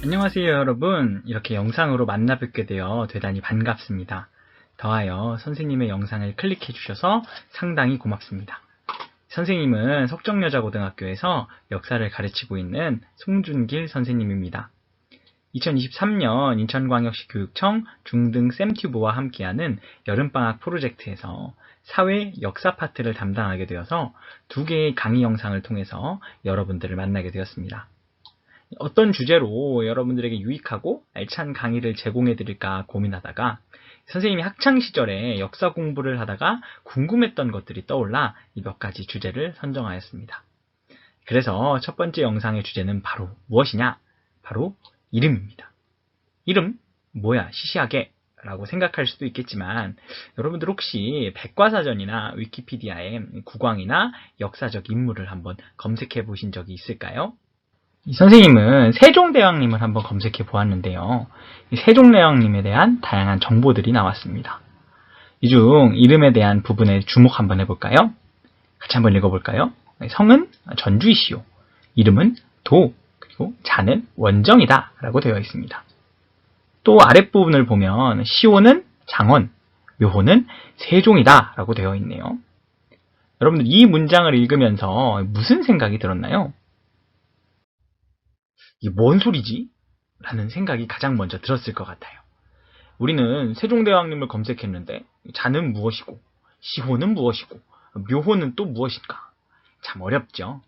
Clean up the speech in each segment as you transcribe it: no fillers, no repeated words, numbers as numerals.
안녕하세요 여러분. 이렇게 영상으로 만나 뵙게 되어 대단히 반갑습니다. 더하여 선생님의 영상을 클릭해 주셔서 상당히 고맙습니다. 선생님은 석정여자고등학교에서 역사를 가르치고 있는 송준길 선생님입니다. 2023년 인천광역시 교육청 중등 쌤튜브와 함께하는 여름방학 프로젝트에서 사회 역사 파트를 담당하게 되어서 2개의 강의 영상을 통해서 여러분들을 만나게 되었습니다. 어떤 주제로 여러분들에게 유익하고 알찬 강의를 제공해 드릴까 고민하다가 선생님이 학창시절에 역사 공부를 하다가 궁금했던 것들이 떠올라 이 몇 가지 주제를 선정하였습니다. 그래서 첫 번째 영상의 주제는 바로 무엇이냐? 바로 이름입니다. 이름? 뭐야 시시하게? 라고 생각할 수도 있겠지만 여러분들 혹시 백과사전이나 위키피디아에 국왕이나 역사적 인물을 한번 검색해 보신 적이 있을까요? 선생님은 세종대왕님을 한번 검색해 보았는데요. 세종대왕님에 대한 다양한 정보들이 나왔습니다. 이 중 이름에 대한 부분에 주목 한번 해볼까요? 같이 한번 읽어볼까요? 성은 전주이시오. 이름은 도, 그리고 자는 원정이다 라고 되어 있습니다. 또 아랫부분을 보면 시호는 장원, 묘호는 세종이다 라고 되어 있네요. 여러분들 이 문장을 읽으면서 무슨 생각이 들었나요? 이게 뭔 소리지? 라는 생각이 가장 먼저 들었을 것 같아요. 우리는 세종대왕님을 검색했는데 자는 무엇이고 시호는 무엇이고 묘호는 또 무엇인가? 참 어렵죠.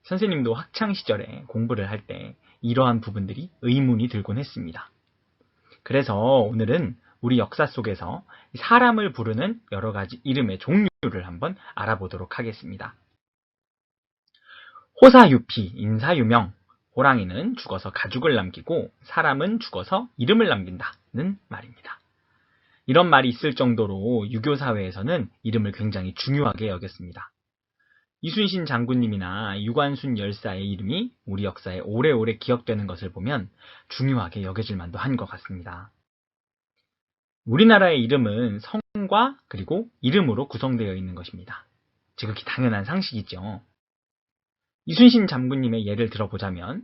선생님도 학창시절에 공부를 할 때 이러한 부분들이 의문이 들곤 했습니다. 그래서 오늘은 우리 역사 속에서 사람을 부르는 여러 가지 이름의 종류를 한번 알아보도록 하겠습니다. 호사유피, 인사유명, 호랑이는 죽어서 가죽을 남기고 사람은 죽어서 이름을 남긴다는 말입니다. 이런 말이 있을 정도로 유교 사회에서는 이름을 굉장히 중요하게 여겼습니다. 이순신 장군님이나 유관순 열사의 이름이 우리 역사에 오래오래 기억되는 것을 보면 중요하게 여겨질 만도 한 것 같습니다. 우리나라의 이름은 성과 그리고 이름으로 구성되어 있는 것입니다. 지극히 당연한 상식이죠. 이순신 장군님의 예를 들어보자면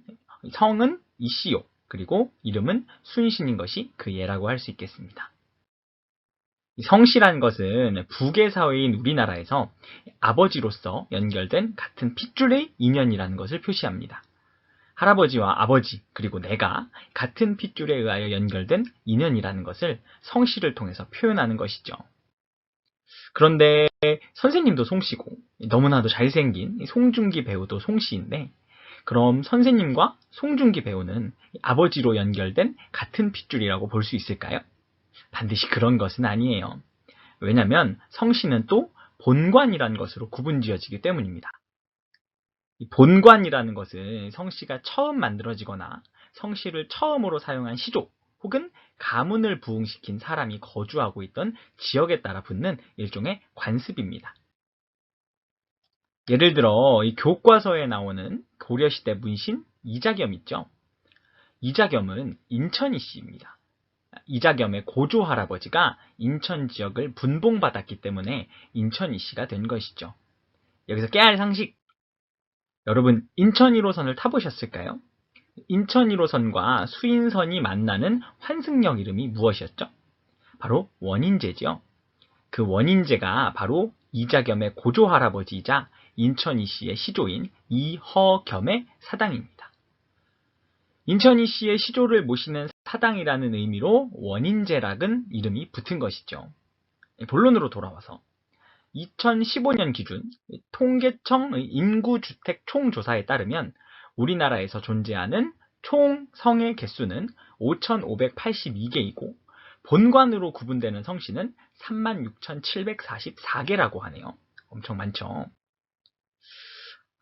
성은 이씨요, 그리고 이름은 순신인 것이 그 예라고 할 수 있겠습니다. 성씨란 것은 부계 사회인 우리나라에서 아버지로서 연결된 같은 핏줄의 인연이라는 것을 표시합니다. 할아버지와 아버지 그리고 내가 같은 핏줄에 의하여 연결된 인연이라는 것을 성씨를 통해서 표현하는 것이죠. 그런데 선생님도 송씨고 너무나도 잘생긴 송중기 배우도 송씨인데 그럼 선생님과 송중기 배우는 아버지로 연결된 같은 핏줄이라고 볼 수 있을까요? 반드시 그런 것은 아니에요. 왜냐하면 성씨는 또 본관이라는 것으로 구분지어지기 때문입니다. 이 본관이라는 것은 성씨가 처음 만들어지거나 성씨를 처음으로 사용한 시조 혹은 가문을 부흥시킨 사람이 거주하고 있던 지역에 따라 붙는 일종의 관습입니다. 예를 들어 이 교과서에 나오는 고려시대 문신 이자겸 있죠. 이자겸은 인천이씨입니다. 이자겸의 고조 할아버지가 인천 지역을 분봉받았기 때문에 인천이씨가 된 것이죠. 여기서 깨알 상식. 여러분 인천 1호선을 타보셨을까요? 인천 1호선과 수인선이 만나는 환승역 이름이 무엇이었죠? 바로 원인제죠. 그 원인제가 바로 이자겸의 고조 할아버지이자 인천이씨의 시조인 이허겸의 사당입니다. 인천이씨의 시조를 모시는 사당이라는 의미로 원인제락은 이름이 붙은 것이죠. 본론으로 돌아와서 2015년 기준 통계청 인구주택 총조사에 따르면 우리나라에서 존재하는 총 성의 개수는 5,582개이고 본관으로 구분되는 성씨는 36,744개라고 하네요. 엄청 많죠.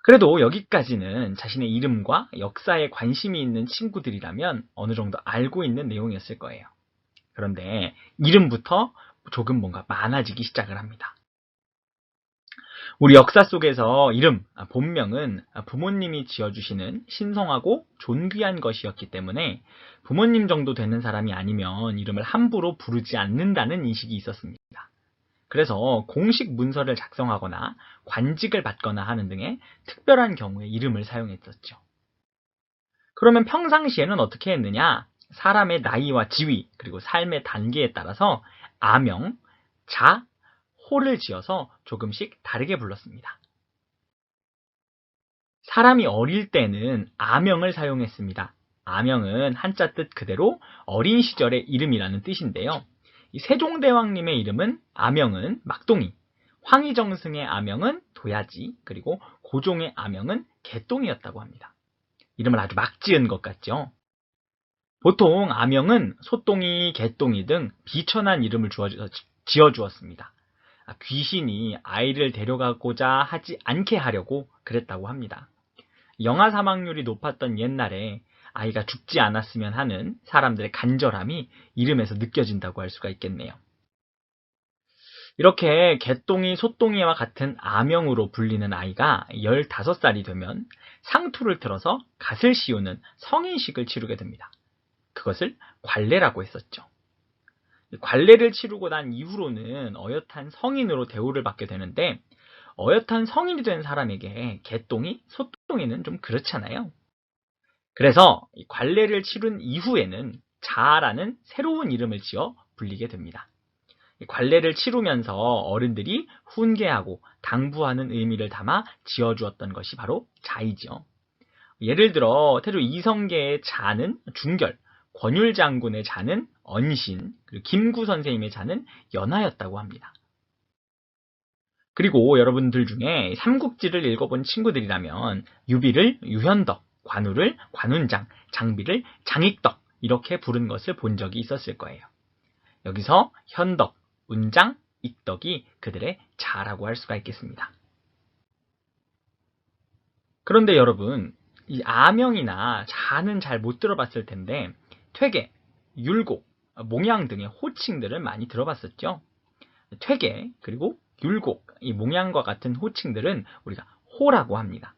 그래도 여기까지는 자신의 이름과 역사에 관심이 있는 친구들이라면 어느 정도 알고 있는 내용이었을 거예요. 그런데 이름부터 조금 뭔가 많아지기 시작을 합니다. 우리 역사 속에서 이름, 본명은 부모님이 지어주시는 신성하고 존귀한 것이었기 때문에 부모님 정도 되는 사람이 아니면 이름을 함부로 부르지 않는다는 인식이 있었습니다. 그래서 공식 문서를 작성하거나 관직을 받거나 하는 등의 특별한 경우에 이름을 사용했었죠. 그러면 평상시에는 어떻게 했느냐? 사람의 나이와 지위, 그리고 삶의 단계에 따라서 아명, 자, 호를 지어서 조금씩 다르게 불렀습니다. 사람이 어릴 때는 아명을 사용했습니다. 아명은 한자 뜻 그대로 어린 시절의 이름이라는 뜻인데요. 이 세종대왕님의 이름은 아명은 막동이, 황희정승의 아명은 도야지, 그리고 고종의 아명은 개똥이었다고 합니다. 이름을 아주 막 지은 것 같죠? 보통 아명은 소똥이, 개똥이 등 비천한 이름을 지어주었습니다. 귀신이 아이를 데려가고자 하지 않게 하려고 그랬다고 합니다. 영아 사망률이 높았던 옛날에 아이가 죽지 않았으면 하는 사람들의 간절함이 이름에서 느껴진다고 할 수가 있겠네요. 이렇게 개똥이, 소똥이와 같은 아명으로 불리는 아이가 15살이 되면 상투를 틀어서 갓을 씌우는 성인식을 치르게 됩니다. 그것을 관례라고 했었죠. 관례를 치르고 난 이후로는 어엿한 성인으로 대우를 받게 되는데, 어엿한 성인이 된 사람에게 개똥이, 소똥이는 좀 그렇잖아요. 그래서 관례를 치른 이후에는 자라는 새로운 이름을 지어 불리게 됩니다. 관례를 치르면서 어른들이 훈계하고 당부하는 의미를 담아 지어주었던 것이 바로 자이죠. 예를 들어 태조 이성계의 자는 중결, 권율장군의 자는 언신, 그리고 김구 선생님의 자는 연하였다고 합니다. 그리고 여러분들 중에 삼국지를 읽어본 친구들이라면 유비를 유현덕, 관우를 관운장, 장비를 장익덕 이렇게 부른 것을 본 적이 있었을 거예요. 여기서 현덕, 운장, 익덕이 그들의 자라고 할 수가 있겠습니다. 그런데 여러분, 이 아명이나 자는 잘 못 들어봤을 텐데 퇴계, 율곡, 몽양 등의 호칭들을 많이 들어봤었죠. 퇴계, 그리고 율곡, 이 몽양과 같은 호칭들은 우리가 호라고 합니다.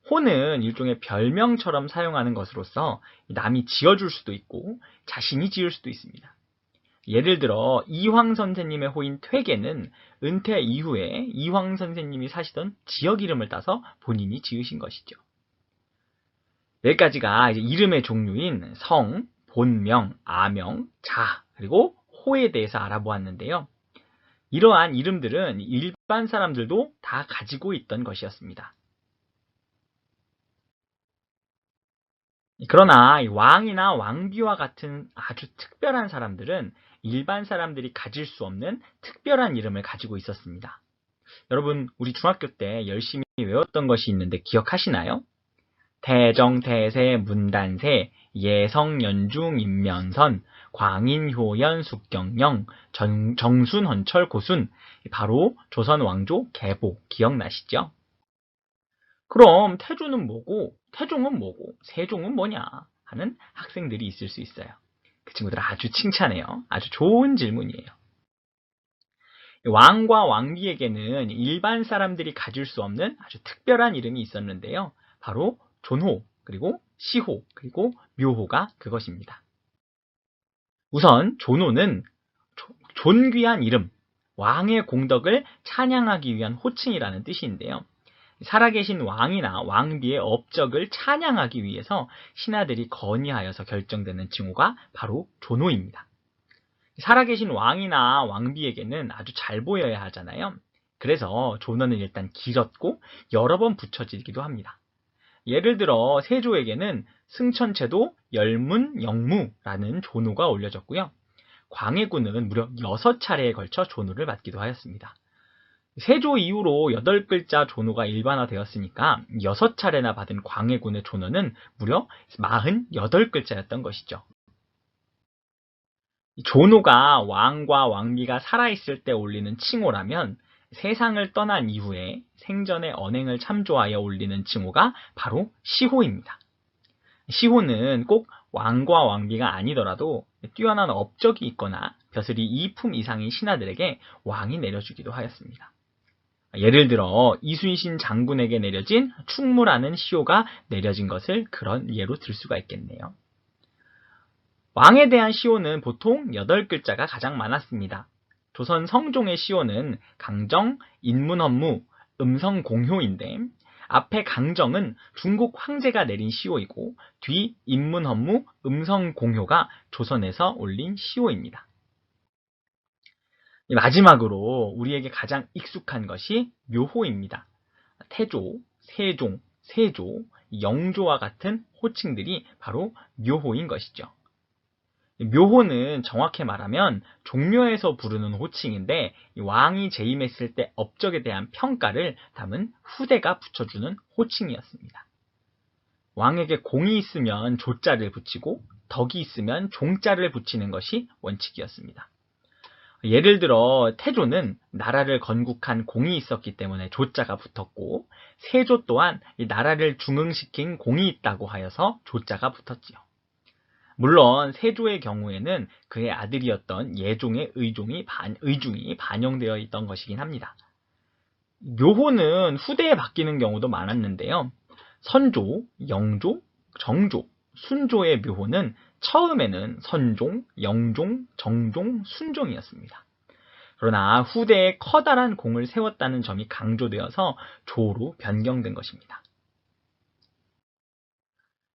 호는 일종의 별명처럼 사용하는 것으로서 남이 지어줄 수도 있고 자신이 지을 수도 있습니다. 예를 들어 이황 선생님의 호인 퇴계는 은퇴 이후에 이황 선생님이 사시던 지역 이름을 따서 본인이 지으신 것이죠. 여기까지가 이제 이름의 종류인 성, 본명, 아명, 자, 그리고 호에 대해서 알아보았는데요. 이러한 이름들은 일반 사람들도 다 가지고 있던 것이었습니다. 그러나 왕이나 왕비와 같은 아주 특별한 사람들은 일반 사람들이 가질 수 없는 특별한 이름을 가지고 있었습니다. 여러분, 우리 중학교 때 열심히 외웠던 것이 있는데 기억하시나요? 태정, 태세, 문단세, 예성, 연중, 인면선, 광인, 효연, 숙경영, 정순, 헌철, 고순, 바로 조선 왕조 계보 기억나시죠? 그럼 태조는 뭐고, 태종은 뭐고, 세종은 뭐냐 하는 학생들이 있을 수 있어요. 그 친구들 아주 칭찬해요. 아주 좋은 질문이에요. 왕과 왕비에게는 일반 사람들이 가질 수 없는 아주 특별한 이름이 있었는데요. 바로 존호, 그리고 시호, 그리고 묘호가 그것입니다. 우선 존호는 존귀한 이름, 왕의 공덕을 찬양하기 위한 호칭이라는 뜻인데요. 살아계신 왕이나 왕비의 업적을 찬양하기 위해서 신하들이 건의하여서 결정되는 칭호가 바로 존호입니다. 살아계신 왕이나 왕비에게는 아주 잘 보여야 하잖아요. 그래서 존호는 일단 길었고 여러 번 붙여지기도 합니다. 예를 들어 세조에게는 승천채도 열문 영무라는 존호가 올려졌고요. 광해군은 무려 6차례에 걸쳐 존호를 받기도 하였습니다. 세조 이후로 8글자 존호가 일반화되었으니까 6차례나 받은 광해군의 존호는 무려 48글자였던 것이죠. 존호가 왕과 왕비가 살아있을 때 올리는 칭호라면 세상을 떠난 이후에 생전의 언행을 참조하여 올리는 칭호가 바로 시호입니다. 시호는 꼭 왕과 왕비가 아니더라도 뛰어난 업적이 있거나 벼슬이 2품 이상인 신하들에게 왕이 내려주기도 하였습니다. 예를 들어 이순신 장군에게 내려진 충무라는 시호가 내려진 것을 그런 예로 들 수가 있겠네요. 왕에 대한 시호는 보통 8글자가 가장 많았습니다. 조선 성종의 시호는 강정, 인문헌무, 음성공효인데 앞에 강정은 중국 황제가 내린 시호이고 뒤 인문헌무, 음성공효가 조선에서 올린 시호입니다. 마지막으로 우리에게 가장 익숙한 것이 묘호입니다. 태조, 세종, 세조, 영조와 같은 호칭들이 바로 묘호인 것이죠. 묘호는 정확히 말하면 종묘에서 부르는 호칭인데 왕이 재임했을 때 업적에 대한 평가를 담은 후대가 붙여주는 호칭이었습니다. 왕에게 공이 있으면 조자를 붙이고 덕이 있으면 종자를 붙이는 것이 원칙이었습니다. 예를 들어 태조는 나라를 건국한 공이 있었기 때문에 조자가 붙었고 세조 또한 이 나라를 중흥시킨 공이 있다고 하여서 조자가 붙었지요. 물론 세조의 경우에는 그의 아들이었던 예종의 의중이 반영되어 있던 것이긴 합니다. 묘호는 후대에 바뀌는 경우도 많았는데요. 선조, 영조, 정조, 순조의 묘호는 처음에는 선종, 영종, 정종, 순종이었습니다. 그러나 후대에 커다란 공을 세웠다는 점이 강조되어서 조로 변경된 것입니다.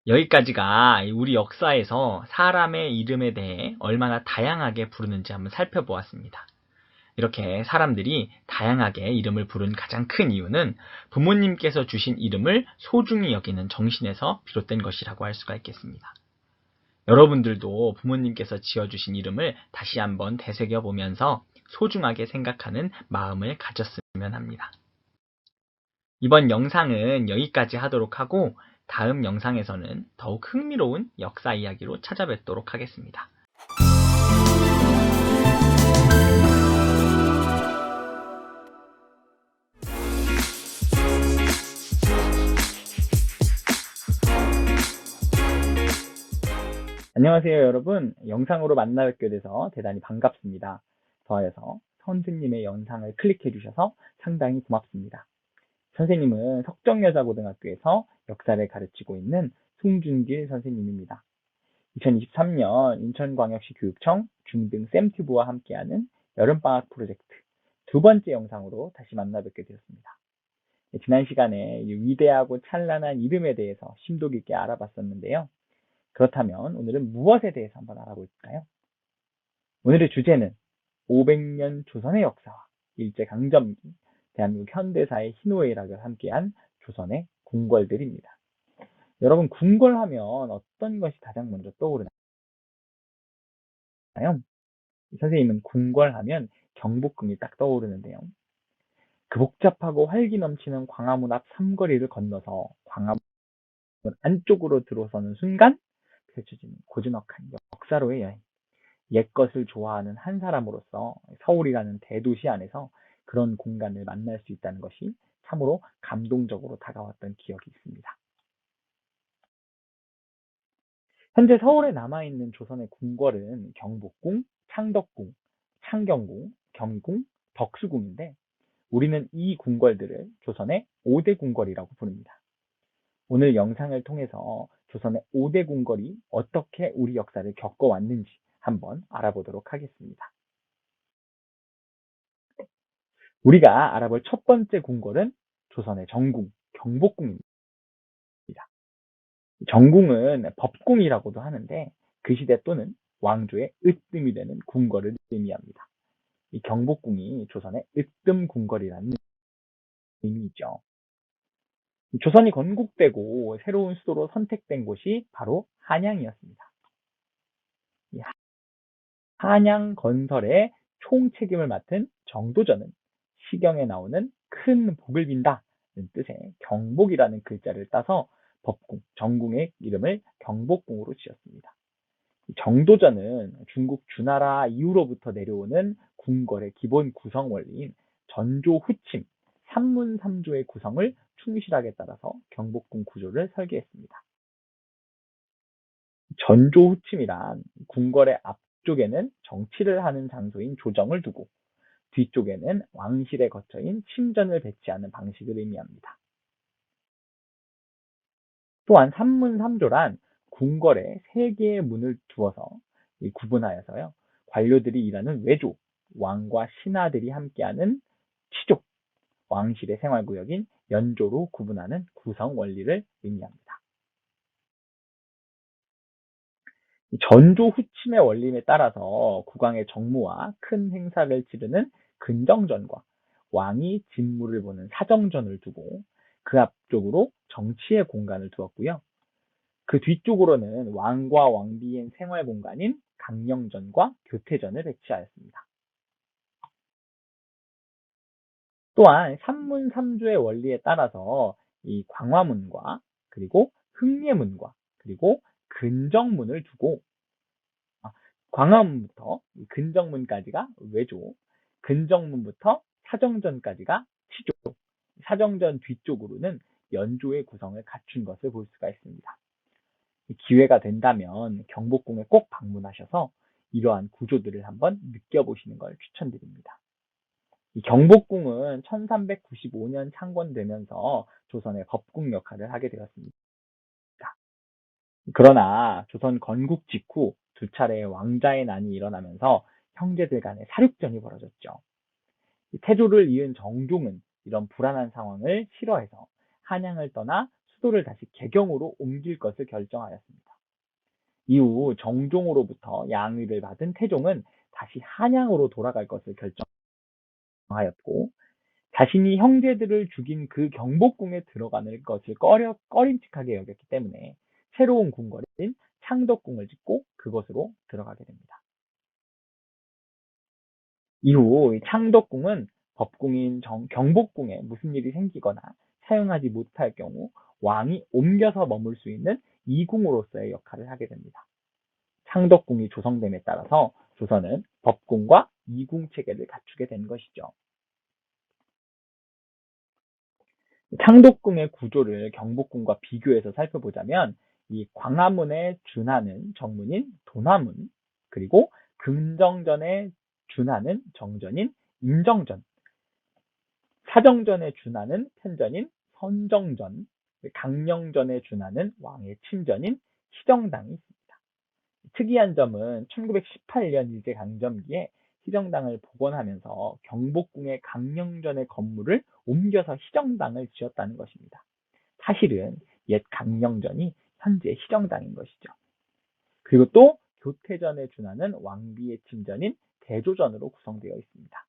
여기까지가 우리 역사에서 사람의 이름에 대해 얼마나 다양하게 부르는지 한번 살펴보았습니다. 이렇게 사람들이 다양하게 이름을 부른 가장 큰 이유는 부모님께서 주신 이름을 소중히 여기는 정신에서 비롯된 것이라고 할 수가 있겠습니다. 여러분들도 부모님께서 지어주신 이름을 다시 한번 되새겨보면서 소중하게 생각하는 마음을 가졌으면 합니다. 이번 영상은 여기까지 하도록 하고 다음 영상에서는 더욱 흥미로운 역사 이야기로 찾아뵙도록 하겠습니다. 안녕하세요 여러분. 영상으로 만나 뵙게 돼서 대단히 반갑습니다. 더하여서 선생님의 영상을 클릭해 주셔서 상당히 고맙습니다. 선생님은 석정여자고등학교에서 역사를 가르치고 있는 송준길 선생님입니다. 2023년 인천광역시 교육청 중등 쌤튜브와 함께하는 여름방학 프로젝트 두 번째 영상으로 다시 만나 뵙게 되었습니다. 지난 시간에 위대하고 찬란한 이름에 대해서 심도 깊게 알아봤었는데요. 그렇다면 오늘은 무엇에 대해서 한번 알아볼까요? 오늘의 주제는 500년 조선의 역사와 일제강점기, 대한민국 현대사의 희노애락을 함께한 조선의 궁궐들입니다. 여러분, 궁궐하면 어떤 것이 가장 먼저 떠오르나요? 선생님은 궁궐하면 경복궁이 딱 떠오르는데요. 그 복잡하고 활기 넘치는 광화문 앞 삼거리를 건너서 광화문 안쪽으로 들어서는 순간 펼쳐지는 고즈넉한 역사로의 여행. 옛것을 좋아하는 한 사람으로서 서울이라는 대도시 안에서 그런 공간을 만날 수 있다는 것이 참으로 감동적으로 다가왔던 기억이 있습니다. 현재 서울에 남아있는 조선의 궁궐은 경복궁, 창덕궁, 창경궁, 경희궁, 덕수궁인데 우리는 이 궁궐들을 조선의 5대 궁궐이라고 부릅니다. 오늘 영상을 통해서 조선의 5대 궁궐이 어떻게 우리 역사를 겪어왔는지 한번 알아보도록 하겠습니다. 우리가 알아볼 첫 번째 궁궐은 조선의 정궁, 경복궁입니다. 정궁은 법궁이라고도 하는데 그 시대 또는 왕조의 으뜸이 되는 궁궐을 의미합니다. 이 경복궁이 조선의 으뜸 궁궐이라는 의미죠. 조선이 건국되고 새로운 수도로 선택된 곳이 바로 한양이었습니다. 한양 건설의 총책임을 맡은 정도전은 시경에 나오는 큰 복을 빈다는 뜻의 경복이라는 글자를 따서 법궁, 정궁의 이름을 경복궁으로 지었습니다. 정도전은 중국 주나라 이후로부터 내려오는 궁궐의 기본 구성 원리인 전조후침, 삼문삼조의 구성을 충실하게 따라서 경복궁 구조를 설계했습니다. 전조후침이란 궁궐의 앞쪽에는 정치를 하는 장소인 조정을 두고 뒤쪽에는 왕실의 거처인 침전을 배치하는 방식을 의미합니다. 또한 삼문삼조란 궁궐에 3개의 문을 두어서 구분하여서요. 관료들이 일하는 외조, 왕과 신하들이 함께하는 치조, 왕실의 생활구역인 연조로 구분하는 구성 원리를 의미합니다. 전조 후침의 원림에 따라서 국왕의 정무와 큰 행사를 치르는 근정전과 왕이 진무를 보는 사정전을 두고 그 앞쪽으로 정치의 공간을 두었고요. 그 뒤쪽으로는 왕과 왕비의 생활 공간인 강령전과 교태전을 배치하였습니다. 또한 삼문삼조의 원리에 따라서 이 광화문과 그리고 흥례문과 그리고 근정문을 두고 광화문부터 근정문까지가 외조, 근정문부터 사정전까지가 치조, 사정전 뒤쪽으로는 연조의 구성을 갖춘 것을 볼 수가 있습니다. 기회가 된다면 경복궁에 꼭 방문하셔서 이러한 구조들을 한번 느껴보시는 걸 추천드립니다. 이 경복궁은 1395년 창건되면서 조선의 법궁 역할을 하게 되었습니다. 그러나 조선 건국 직후 두 차례의 왕자의 난이 일어나면서 형제들 간의 사륙전이 벌어졌죠. 태조를 이은 정종은 이런 불안한 상황을 싫어해서 한양을 떠나 수도를 다시 개경으로 옮길 것을 결정하였습니다. 이후 정종으로부터 양위를 받은 태종은 다시 한양으로 돌아갈 것을 결정하였고 자신이 형제들을 죽인 그 경복궁에 들어가는 것을 꺼림칙하게 여겼기 때문에 새로운 궁궐인 창덕궁을 짓고 그것으로 들어가게 됩니다. 이후 창덕궁은 법궁인 경복궁에 무슨 일이 생기거나 사용하지 못할 경우 왕이 옮겨서 머물 수 있는 이궁으로서의 역할을 하게 됩니다. 창덕궁이 조성됨에 따라서 조선은 법궁과 이궁 체계를 갖추게 된 것이죠. 창덕궁의 구조를 경복궁과 비교해서 살펴보자면 이 광화문에 준하는 정문인 도남문, 그리고 근정전에 준하는 정전인 인정전, 사정전에 준하는 편전인 선정전, 강령전에 준하는 왕의 친전인 시정당이 있습니다. 특이한 점은 1918년 일제강점기에 시정당을 복원하면서 경복궁의 강령전의 건물을 옮겨서 시정당을 지었다는 것입니다. 사실은 옛 강령전이 현재 시정당인 것이죠. 그리고 또 교태전에 준하는 왕비의 침전인 대조전으로 구성되어 있습니다.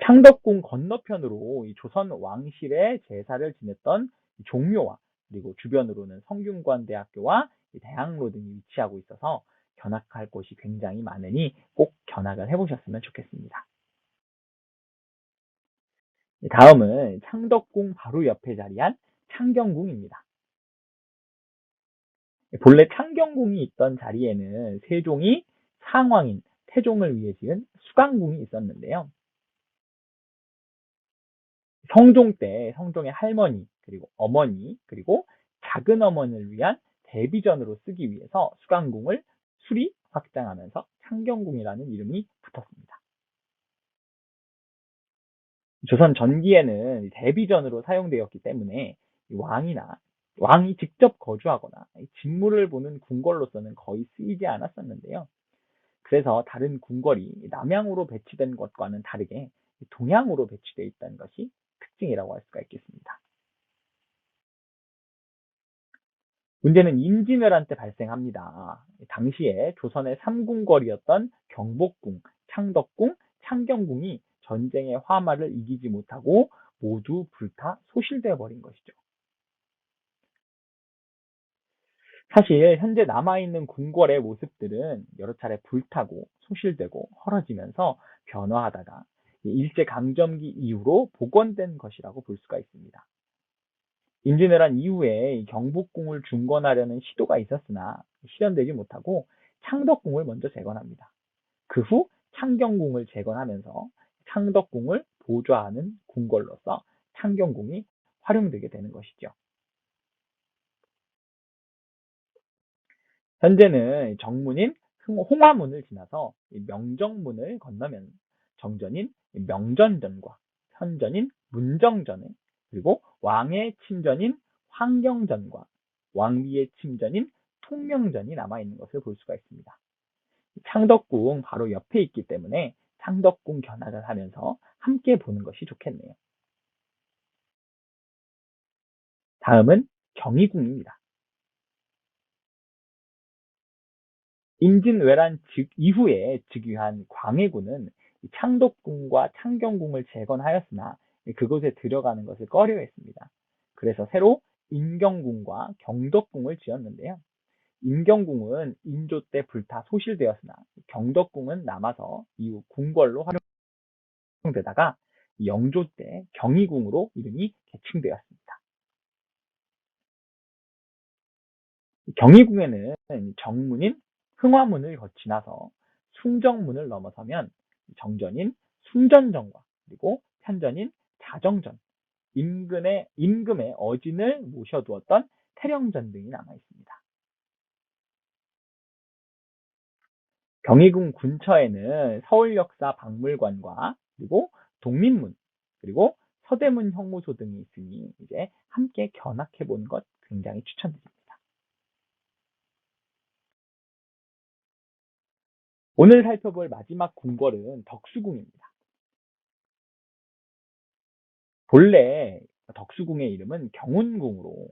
창덕궁 건너편으로 조선 왕실의 제사를 지냈던 종묘와 그리고 주변으로는 성균관대학교와 대학로 등이 위치하고 있어서 견학할 곳이 굉장히 많으니 꼭 견학을 해보셨으면 좋겠습니다. 다음은 창덕궁 바로 옆에 자리한 창경궁입니다. 본래 창경궁이 있던 자리에는 세종이 상왕인 태종을 위해 지은 수강궁이 있었는데요. 성종 때 성종의 할머니, 그리고 어머니, 그리고 작은 어머니를 위한 대비전으로 쓰기 위해서 수강궁을 수리 확장하면서 창경궁이라는 이름이 붙었습니다. 조선 전기에는 대비전으로 사용되었기 때문에 왕이 직접 거주하거나 직무를 보는 궁궐로서는 거의 쓰이지 않았었는데요. 그래서 다른 궁궐이 남향으로 배치된 것과는 다르게 동향으로 배치되어 있다는 것이 특징이라고 할 수가 있겠습니다. 문제는 임진왜란 때 발생합니다. 당시에 조선의 3궁궐이었던 경복궁, 창덕궁, 창경궁이 전쟁의 화마를 이기지 못하고 모두 불타 소실되어 버린 것이죠. 사실 현재 남아있는 궁궐의 모습들은 여러 차례 불타고 소실되고 헐어지면서 변화하다가 일제강점기 이후로 복원된 것이라고 볼 수가 있습니다. 임진왜란 이후에 경복궁을 중건하려는 시도가 있었으나 실현되지 못하고 창덕궁을 먼저 재건합니다. 그 후 창경궁을 재건하면서 창덕궁을 보좌하는 궁궐로서 창경궁이 활용되게 되는 것이죠. 현재는 정문인 홍화문을 지나서 명정문을 건너면 정전인 명전전과 현전인 문정전에, 그리고 왕의 침전인 환경전과 왕비의 침전인 통명전이 남아있는 것을 볼 수가 있습니다. 창덕궁 바로 옆에 있기 때문에 창덕궁 견학을 하면서 함께 보는 것이 좋겠네요. 다음은 경희궁입니다. 임진왜란 이후에 즉위한 광해군은 창덕궁과 창경궁을 재건하였으나 그곳에 들어가는 것을 꺼려했습니다. 그래서 새로 인경궁과 경덕궁을 지었는데요. 인경궁은 인조 때 불타 소실되었으나 경덕궁은 남아서 이후 궁궐로 활용되다가 영조 때 경희궁으로 이름이 계층되었습니다. 경희궁에는 정문인 흥화문을 거치나서 숭정문을 넘어서면 정전인 숭전정과 그리고 편전인 자정전, 임금의 어진을 모셔두었던 태령전 등이 남아 있습니다. 경희궁 근처에는 서울역사박물관과 그리고 독립문 그리고 서대문 형무소 등이 있으니 이제 함께 견학해 보는 것 굉장히 추천드립니다. 오늘 살펴볼 마지막 궁궐은 덕수궁입니다. 본래 덕수궁의 이름은 경운궁으로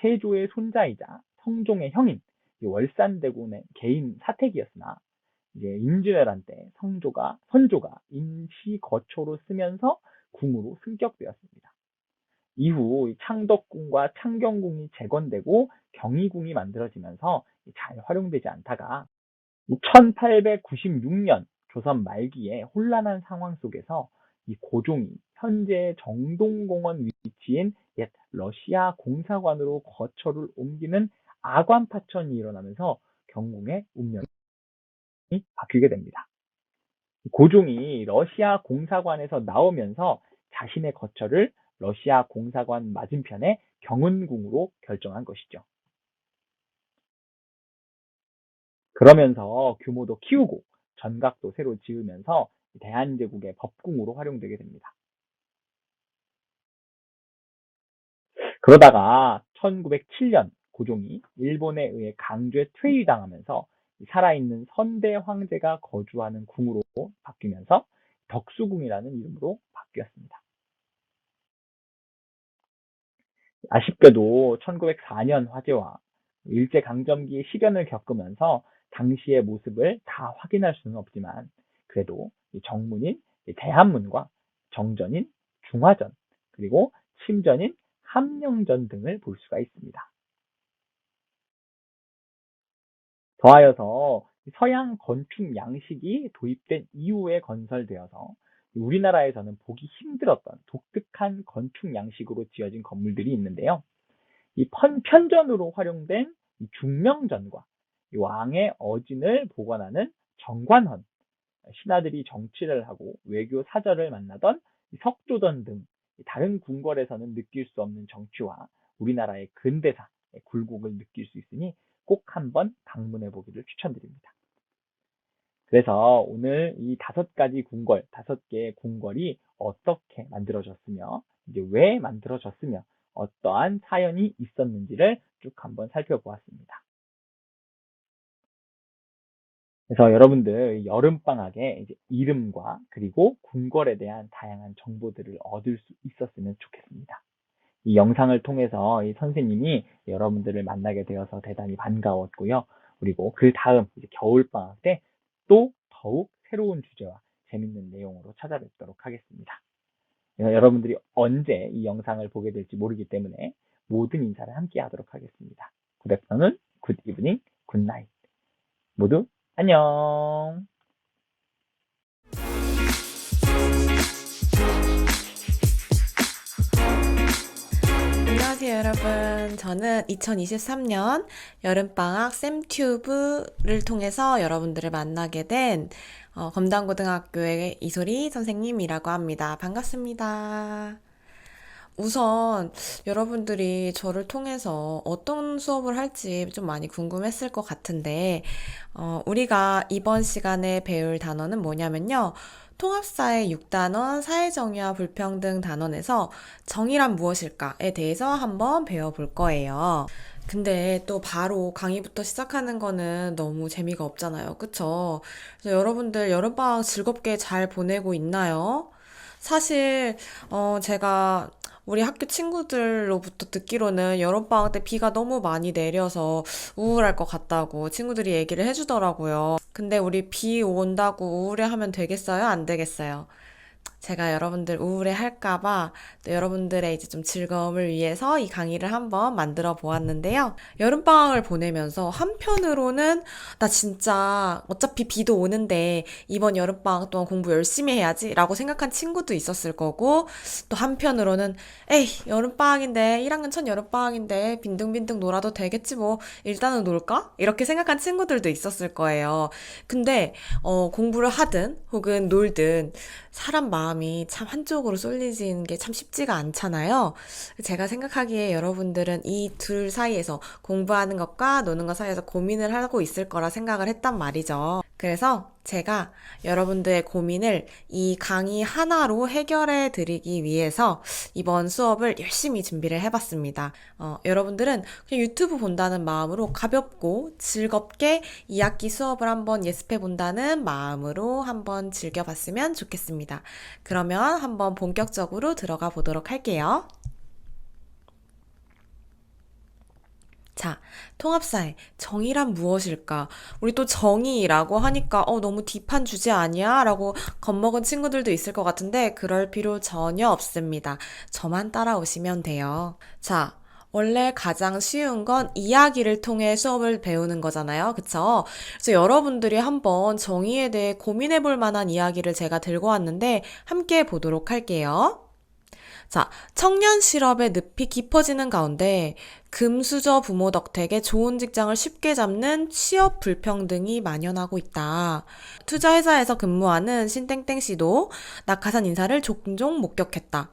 세조의 손자이자 성종의 형인 월산대군의 개인 사택이었으나 이제 임진왜란 때 선조가 임시 거초로 쓰면서 궁으로 승격되었습니다. 이후 창덕궁과 창경궁이 재건되고 경희궁이 만들어지면서 잘 활용되지 않다가 1896년 조선 말기에 혼란한 상황 속에서 이 고종이 현재 정동공원 위치인 옛 러시아 공사관으로 거처를 옮기는 아관파천이 일어나면서 경궁의 운명이 바뀌게 됩니다. 고종이 러시아 공사관에서 나오면서 자신의 거처를 러시아 공사관 맞은편의 경운궁으로 결정한 것이죠. 그러면서 규모도 키우고 전각도 새로 지으면서 대한제국의 법궁으로 활용되게 됩니다. 그러다가 1907년 고종이 일본에 의해 강제 퇴위당하면서 살아있는 선대 황제가 거주하는 궁으로 바뀌면서 덕수궁이라는 이름으로 바뀌었습니다. 아쉽게도 1904년 화재와 일제강점기 시련을 겪으면서 당시의 모습을 다 확인할 수는 없지만 그래도 정문인 대한문과 정전인 중화전 그리고 침전인 함령전 등을 볼 수가 있습니다. 더하여서 서양 건축 양식이 도입된 이후에 건설되어서 우리나라에서는 보기 힘들었던 독특한 건축 양식으로 지어진 건물들이 있는데요. 이 편전으로 활용된 중명전과 왕의 어진을 보관하는 정관헌, 신하들이 정치를 하고 외교 사절을 만나던 석조전 등 다른 궁궐에서는 느낄 수 없는 정치와 우리나라의 근대사, 굴곡을 느낄 수 있으니 꼭 한번 방문해 보기를 추천드립니다. 그래서 오늘 이 5가지 궁궐, 5개의 궁궐이 어떻게 만들어졌으며 이제 왜 만들어졌으며 어떠한 사연이 있었는지를 쭉 한번 살펴보았습니다. 그래서 여러분들 여름방학에 이제 이름과 그리고 궁궐에 대한 다양한 정보들을 얻을 수 있었으면 좋겠습니다. 이 영상을 통해서 이 선생님이 여러분들을 만나게 되어서 대단히 반가웠고요. 그리고 그 다음 이제 겨울방학 때 또 더욱 새로운 주제와 재밌는 내용으로 찾아뵙도록 하겠습니다. 여러분들이 언제 이 영상을 보게 될지 모르기 때문에 모든 인사를 함께 하도록 하겠습니다. Good afternoon, good evening, good night. 모두 안녕. 안녕하세요, 여러분. 저는 2023년 여름방학 쌤튜브를 통해서 여러분들을 만나게 된 검단고등학교의 이소리 선생님이라고 합니다. 반갑습니다. 우선 여러분들이 저를 통해서 어떤 수업을 할지 좀 많이 궁금했을 것 같은데, 우리가 이번 시간에 배울 단어는 뭐냐면요. 통합사의 6단원 사회정의와 불평등 단원에서 정의란 무엇일까에 대해서 한번 배워볼 거예요. 근데 또 바로 강의부터 시작하는 거는 너무 재미가 없잖아요. 그쵸? 그래서 여러분들 여름방학 즐겁게 잘 보내고 있나요? 사실, 제가 우리 학교 친구들로부터 듣기로는 여름방학 때 비가 너무 많이 내려서 우울할 것 같다고 친구들이 얘기를 해주더라고요. 근데 우리 비 온다고 우울해하면 되겠어요? 안 되겠어요? 제가 여러분들 우울해 할까봐 또 여러분들의 이제 좀 즐거움을 위해서 이 강의를 한번 만들어 보았는데요. 여름방학을 보내면서 한편으로는 나 진짜 어차피 비도 오는데 이번 여름방학 동안 공부 열심히 해야지 라고 생각한 친구도 있었을 거고 또 한편으로는 에이 여름방학인데 1학년 첫 여름방학인데 빈둥빈둥 놀아도 되겠지 뭐 일단은 놀까? 이렇게 생각한 친구들도 있었을 거예요. 근데 공부를 하든 혹은 놀든 사람 마음이 참 한쪽으로 쏠리지는 게 참 쉽지가 않잖아요. 제가 생각하기에 여러분들은 이 둘 사이에서 공부하는 것과 노는 것 사이에서 고민을 하고 있을 거라 생각을 했단 말이죠. 그래서 제가 여러분들의 고민을 이 강의 하나로 해결해 드리기 위해서 이번 수업을 열심히 준비를 해봤습니다. 여러분들은 그냥 유튜브 본다는 마음으로 가볍고 즐겁게 2학기 수업을 한번 예습해 본다는 마음으로 한번 즐겨봤으면 좋겠습니다. 그러면 한번 본격적으로 들어가 보도록 할게요. 자, 통합사회, 정의란 무엇일까? 우리 또 정의라고 하니까, 너무 딥한 주제 아니야? 라고 겁먹은 친구들도 있을 것 같은데, 그럴 필요 전혀 없습니다. 저만 따라오시면 돼요. 자, 원래 가장 쉬운 건 이야기를 통해 수업을 배우는 거잖아요. 그쵸? 그래서 여러분들이 한번 정의에 대해 고민해 볼 만한 이야기를 제가 들고 왔는데, 함께 보도록 할게요. 자, 청년 실업의 늪이 깊어지는 가운데 금수저 부모 덕택에 좋은 직장을 쉽게 잡는 취업 불평등이 만연하고 있다. 투자회사에서 근무하는 신땡땡 씨도 낙하산 인사를 종종 목격했다.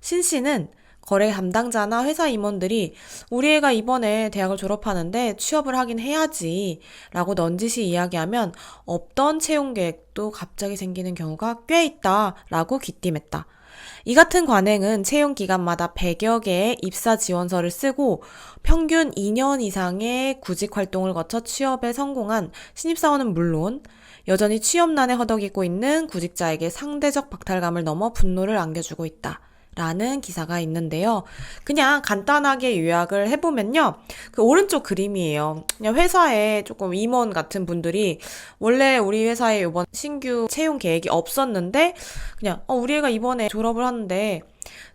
신 씨는 거래 담당자나 회사 임원들이 우리 애가 이번에 대학을 졸업하는데 취업을 하긴 해야지 라고 넌지시 이야기하면 없던 채용 계획도 갑자기 생기는 경우가 꽤 있다 라고 귀띔했다. 이 같은 관행은 채용 기간마다 100여 개의 입사 지원서를 쓰고 평균 2년 이상의 구직 활동을 거쳐 취업에 성공한 신입사원은 물론 여전히 취업난에 허덕이고 있는 구직자에게 상대적 박탈감을 넘어 분노를 안겨주고 있다. 라는 기사가 있는데요. 그냥 간단하게 요약을 해보면요. 그 오른쪽 그림이에요. 그냥 회사에 조금 임원 같은 분들이 원래 우리 회사에 이번 신규 채용 계획이 없었는데 그냥 우리 애가 이번에 졸업을 하는데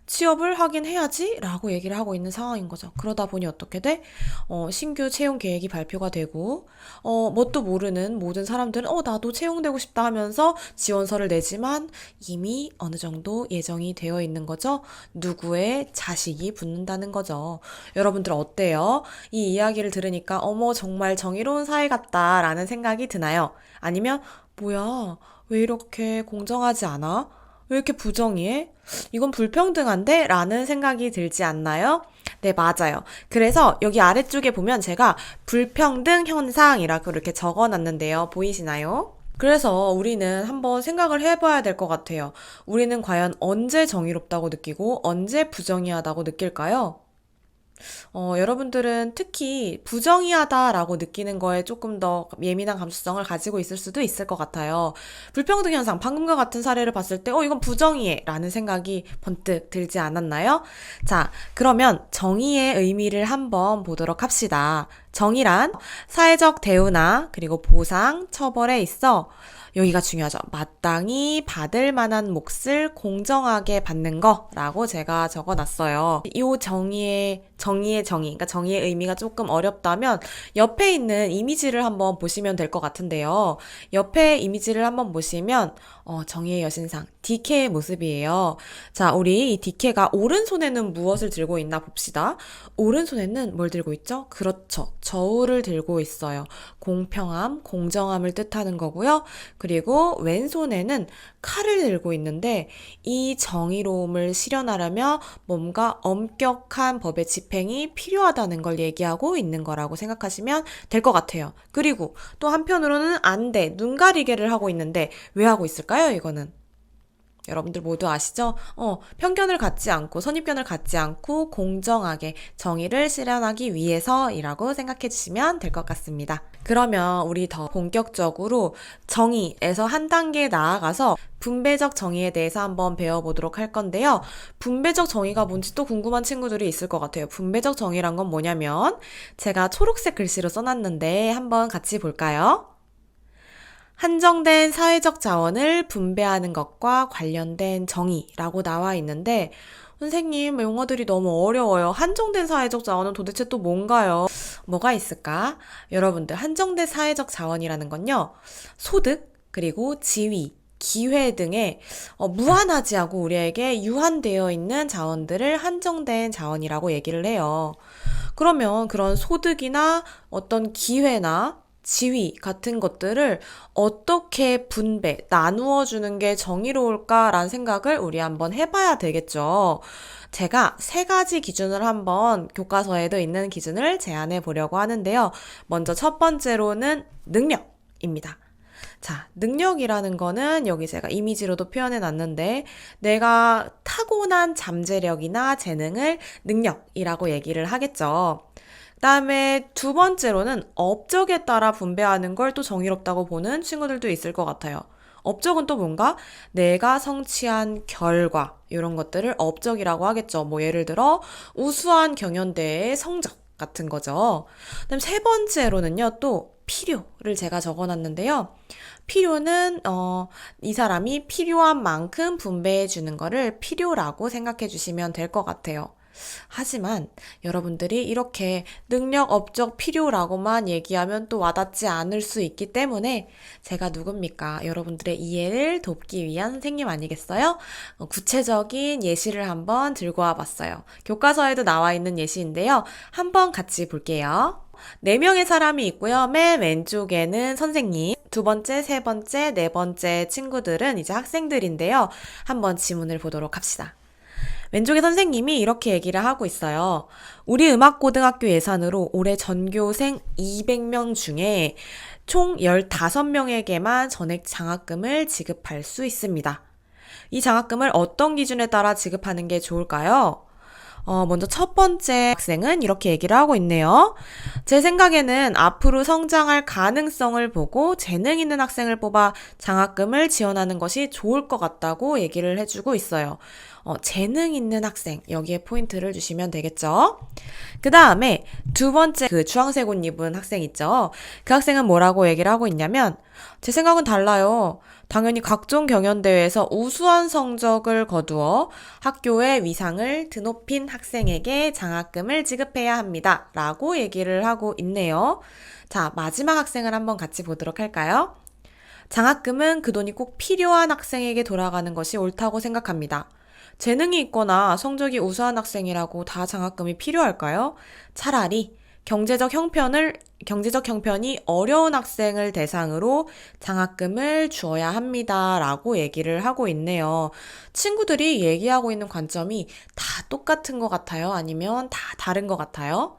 취업을 하긴 해야지 라고 얘기를 하고 있는 상황인 거죠. 그러다 보니 어떻게 돼? 신규 채용 계획이 발표가 되고 뭣도 모르는 모든 사람들은 나도 채용되고 싶다 하면서 지원서를 내지만 이미 어느 정도 예정이 되어 있는 거죠. 누구의 자식이 붙는다는 거죠. 여러분들 어때요? 이 이야기를 들으니까 어머 정말 정의로운 사회 같다라는 생각이 드나요? 아니면 뭐야 왜 이렇게 공정하지 않아? 왜 이렇게 부정의해? 이건 불평등한데? 라는 생각이 들지 않나요? 네, 맞아요. 그래서 여기 아래쪽에 보면 제가 불평등 현상이라고 이렇게 적어 놨는데요. 보이시나요? 그래서 우리는 한번 생각을 해봐야 될 것 같아요. 우리는 과연 언제 정의롭다고 느끼고 언제 부정의하다고 느낄까요? 여러분들은 특히 부정의하다라고 느끼는 거에 조금 더 예민한 감수성을 가지고 있을 수도 있을 것 같아요. 불평등 현상, 방금과 같은 사례를 봤을 때, 이건 부정의해 라는 생각이 번뜩 들지 않았나요? 자, 그러면 정의의 의미를 한번 보도록 합시다. 정의란 사회적 대우나 그리고 보상, 처벌에 있어 여기가 중요하죠. 마땅히 받을 만한 몫을 공정하게 받는 거라고 제가 적어놨어요. 이 정의의 정의, 그러니까 정의의 의미가 조금 어렵다면 옆에 있는 이미지를 한번 보시면 될 것 같은데요. 옆에 이미지를 한번 보시면 정의의 여신상, 디케의 모습이에요. 자, 우리 이 디케가 오른손에는 무엇을 들고 있나 봅시다. 오른손에는 뭘 들고 있죠? 그렇죠. 저울을 들고 있어요. 공평함, 공정함을 뜻하는 거고요. 그리고 왼손에는 칼을 들고 있는데 이 정의로움을 실현하려면 뭔가 엄격한 법의 집행이 필요하다는 걸 얘기하고 있는 거라고 생각하시면 될 것 같아요. 그리고 또 한편으로는 안 돼, 눈 가리개를 하고 있는데 왜 하고 있을까요, 이거는? 여러분들 모두 아시죠? 편견을 갖지 않고, 선입견을 갖지 않고, 공정하게 정의를 실현하기 위해서이라고 생각해 주시면 될 것 같습니다. 그러면 우리 더 본격적으로 정의에서 한 단계 나아가서 분배적 정의에 대해서 한번 배워보도록 할 건데요. 분배적 정의가 뭔지 또 궁금한 친구들이 있을 것 같아요. 분배적 정의란 건 뭐냐면, 제가 초록색 글씨로 써놨는데 한번 같이 볼까요? 한정된 사회적 자원을 분배하는 것과 관련된 정의라고 나와 있는데, 선생님, 용어들이 너무 어려워요. 한정된 사회적 자원은 도대체 또 뭔가요? 뭐가 있을까? 여러분들, 한정된 사회적 자원이라는 건요, 소득, 그리고 지위, 기회 등의 무한하지 않고 우리에게 유한되어 있는 자원들을 한정된 자원이라고 얘기를 해요. 그러면 그런 소득이나 어떤 기회나 지위 같은 것들을 어떻게 분배, 나누어 주는 게 정의로울까라는 생각을 우리 한번 해봐야 되겠죠. 제가 세 가지 기준을 한번 교과서에도 있는 기준을 제안해 보려고 하는데요. 먼저 첫 번째로는 능력입니다. 자, 능력이라는 거는 여기 제가 이미지로도 표현해 놨는데, 내가 타고난 잠재력이나 재능을 능력이라고 얘기를 하겠죠. 그다음에 두 번째로는 업적에 따라 분배하는 걸 또 정의롭다고 보는 친구들도 있을 것 같아요. 업적은 또 뭔가 내가 성취한 결과 이런 것들을 업적이라고 하겠죠. 뭐 예를 들어 우수한 경연대회의 성적 같은 거죠. 그다음 세 번째로는요. 또 필요를 제가 적어놨는데요. 필요는 이 사람이 필요한 만큼 분배해 주는 거를 필요라고 생각해 주시면 될 것 같아요. 하지만 여러분들이 이렇게 능력, 업적, 필요라고만 얘기하면 또 와닿지 않을 수 있기 때문에 제가 누굽니까? 여러분들의 이해를 돕기 위한 선생님 아니겠어요? 구체적인 예시를 한번 들고 와봤어요. 교과서에도 나와 있는 예시인데요. 한번 같이 볼게요. 4명의 사람이 있고요. 맨 왼쪽에는 선생님, 두 번째, 세 번째, 네 번째 친구들은 이제 학생들인데요. 한번 지문을 보도록 합시다. 왼쪽에 선생님이 이렇게 얘기를 하고 있어요. 우리 음악고등학교 예산으로 올해 전교생 200명 중에 총 15명에게만 전액 장학금을 지급할 수 있습니다. 이 장학금을 어떤 기준에 따라 지급하는 게 좋을까요? 먼저 첫 번째 학생은 이렇게 얘기를 하고 있네요. 제 생각에는 앞으로 성장할 가능성을 보고 재능 있는 학생을 뽑아 장학금을 지원하는 것이 좋을 것 같다고 얘기를 해주고 있어요. 재능 있는 학생, 여기에 포인트를 주시면 되겠죠. 그 다음에 두 번째 그 주황색 옷 입은 학생 있죠. 그 학생은 뭐라고 얘기를 하고 있냐면, 제 생각은 달라요. 당연히 각종 경연대회에서 우수한 성적을 거두어 학교의 위상을 드높인 학생에게 장학금을 지급해야 합니다. 라고 얘기를 하고 있네요. 자, 마지막 학생을 한번 같이 보도록 할까요? 장학금은 그 돈이 꼭 필요한 학생에게 돌아가는 것이 옳다고 생각합니다. 재능이 있거나 성적이 우수한 학생이라고 다 장학금이 필요할까요? 차라리 경제적 형편이 어려운 학생을 대상으로 장학금을 주어야 합니다. 라고 얘기를 하고 있네요. 친구들이 얘기하고 있는 관점이 다 똑같은 것 같아요? 아니면 다 다른 것 같아요?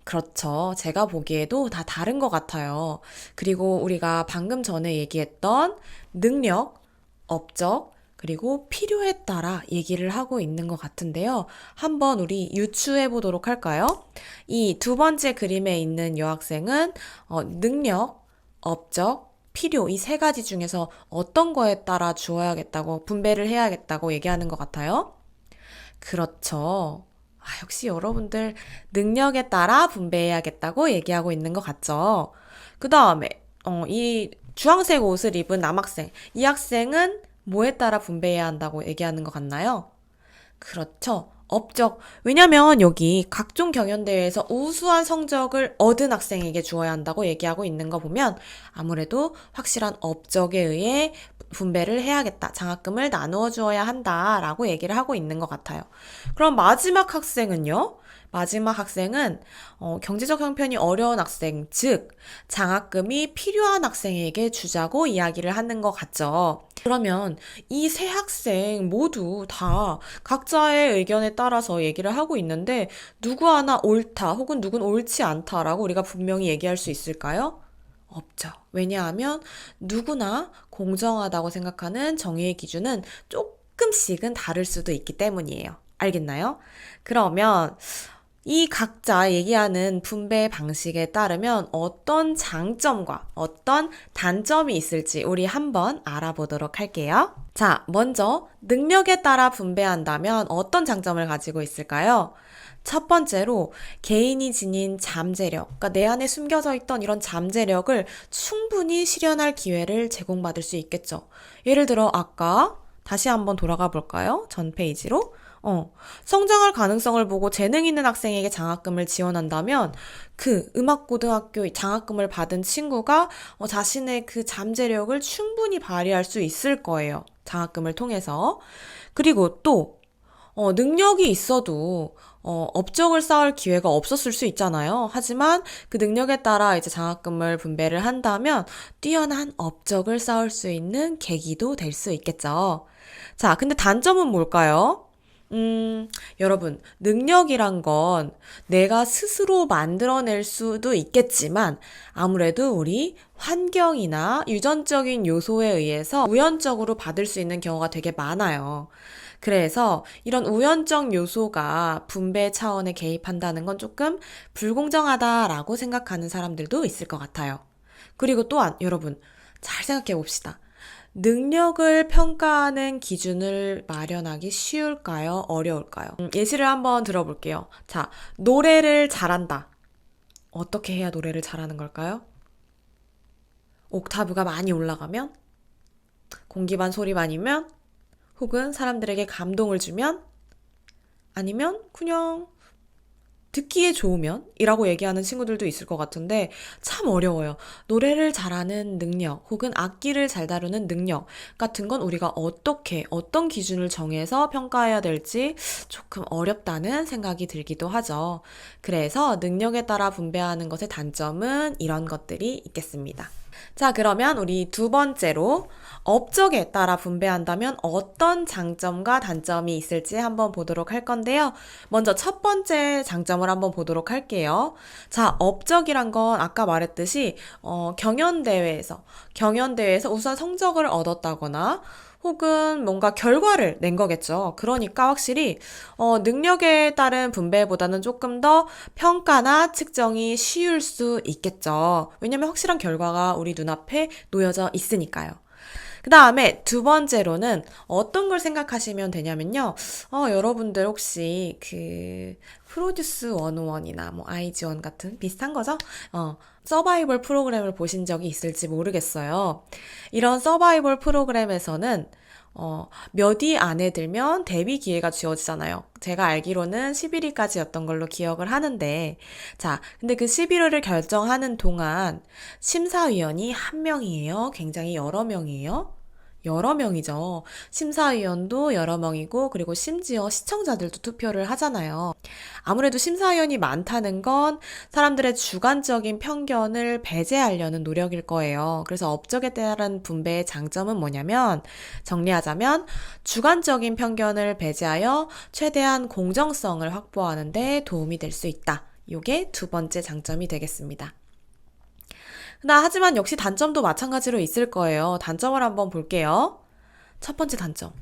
그렇죠. 제가 보기에도 다 다른 것 같아요. 그리고 우리가 방금 전에 얘기했던 능력, 업적, 그리고 필요에 따라 얘기를 하고 있는 것 같은데요. 한번 우리 유추해 보도록 할까요? 이 두 번째 그림에 있는 여학생은 능력, 업적, 필요 이 세 가지 중에서 어떤 거에 따라 주어야겠다고 분배를 해야겠다고 얘기하는 것 같아요. 그렇죠. 역시 여러분들 능력에 따라 분배해야겠다고 얘기하고 있는 것 같죠. 그 다음에 이 주황색 옷을 입은 남학생, 이 학생은 뭐에 따라 분배해야 한다고 얘기하는 것 같나요? 그렇죠. 업적. 왜냐면 여기 각종 경연대회에서 우수한 성적을 얻은 학생에게 주어야 한다고 얘기하고 있는 거 보면 아무래도 확실한 업적에 의해 분배를 해야겠다. 장학금을 나누어 주어야 한다라고 얘기를 하고 있는 것 같아요. 그럼 마지막 학생은요? 마지막 학생은 경제적 형편이 어려운 학생, 즉 장학금이 필요한 학생에게 주자고 이야기를 하는 것 같죠. 그러면 이 세 학생 모두 다 각자의 의견에 따라서 얘기를 하고 있는데 누구 하나 옳다 혹은 누군 옳지 않다라고 우리가 분명히 얘기할 수 있을까요? 없죠. 왜냐하면 누구나 공정하다고 생각하는 정의의 기준은 조금씩은 다를 수도 있기 때문이에요. 알겠나요? 그러면 이 각자 얘기하는 분배 방식에 따르면 어떤 장점과 어떤 단점이 있을지 우리 한번 알아보도록 할게요. 자, 먼저 능력에 따라 분배한다면 어떤 장점을 가지고 있을까요? 첫 번째로 개인이 지닌 잠재력, 그러니까 내 안에 숨겨져 있던 이런 잠재력을 충분히 실현할 기회를 제공받을 수 있겠죠. 예를 들어 아까 다시 한번 돌아가 볼까요? 전 페이지로. 성장할 가능성을 보고 재능 있는 학생에게 장학금을 지원한다면 그 음악고등학교 장학금을 받은 친구가 자신의 그 잠재력을 충분히 발휘할 수 있을 거예요. 장학금을 통해서. 그리고 또 능력이 있어도 업적을 쌓을 기회가 없었을 수 있잖아요. 하지만 그 능력에 따라 이제 장학금을 분배를 한다면 뛰어난 업적을 쌓을 수 있는 계기도 될 수 있겠죠. 자, 근데 단점은 뭘까요? 여러분, 능력이란 건 내가 스스로 만들어낼 수도 있겠지만 아무래도 우리 환경이나 유전적인 요소에 의해서 우연적으로 받을 수 있는 경우가 되게 많아요. 그래서 이런 우연적 요소가 분배 차원에 개입한다는 건 조금 불공정하다라고 생각하는 사람들도 있을 것 같아요. 그리고 또한 여러분, 잘 생각해 봅시다. 능력을 평가하는 기준을 마련하기 쉬울까요? 어려울까요? 예시를 한번 들어볼게요. 자, 노래를 잘한다. 어떻게 해야 노래를 잘하는 걸까요? 옥타브가 많이 올라가면? 공기반 소리반이면? 혹은 사람들에게 감동을 주면? 아니면 그냥 듣기에 좋으면? 이라고 얘기하는 친구들도 있을 것 같은데 참 어려워요. 노래를 잘하는 능력 혹은 악기를 잘 다루는 능력 같은 건 우리가 어떻게, 어떤 기준을 정해서 평가해야 될지 조금 어렵다는 생각이 들기도 하죠. 그래서 능력에 따라 분배하는 것의 단점은 이런 것들이 있겠습니다. 자, 그러면 우리 두 번째로 업적에 따라 분배한다면 어떤 장점과 단점이 있을지 한번 보도록 할 건데요. 먼저 첫 번째 장점을 한번 보도록 할게요. 자, 업적이란 건 아까 말했듯이 경연대회에서 우수한 성적을 얻었다거나 혹은 뭔가 결과를 낸 거겠죠. 그러니까 확실히 능력에 따른 분배보다는 조금 더 평가나 측정이 쉬울 수 있겠죠. 왜냐면 확실한 결과가 우리 눈앞에 놓여져 있으니까요. 그 다음에 두 번째로는 어떤 걸 생각하시면 되냐면요. 여러분들 혹시 그 프로듀스 101이나 뭐 아이즈원 같은 비슷한 거죠? 서바이벌 프로그램을 보신 적이 있을지 모르겠어요. 이런 서바이벌 프로그램에서는 몇 위 안에 들면 데뷔 기회가 주어지잖아요. 제가 알기로는 11위까지였던 걸로 기억을 하는데, 자, 근데 그 11위를 결정하는 동안 심사위원이 한 명이에요? 굉장히 여러 명이에요? 여러 명이죠. 심사위원도 여러 명이고, 그리고 심지어 시청자들도 투표를 하잖아요. 아무래도 심사위원이 많다는 건 사람들의 주관적인 편견을 배제하려는 노력일 거예요. 그래서 업적에 따른 분배의 장점은 뭐냐면, 정리하자면, 주관적인 편견을 배제하여 최대한 공정성을 확보하는 데 도움이 될 수 있다. 요게 두 번째 장점이 되겠습니다. 하지만 역시 단점도 마찬가지로 있을 거예요. 단점을 한번 볼게요. 첫 번째 단점.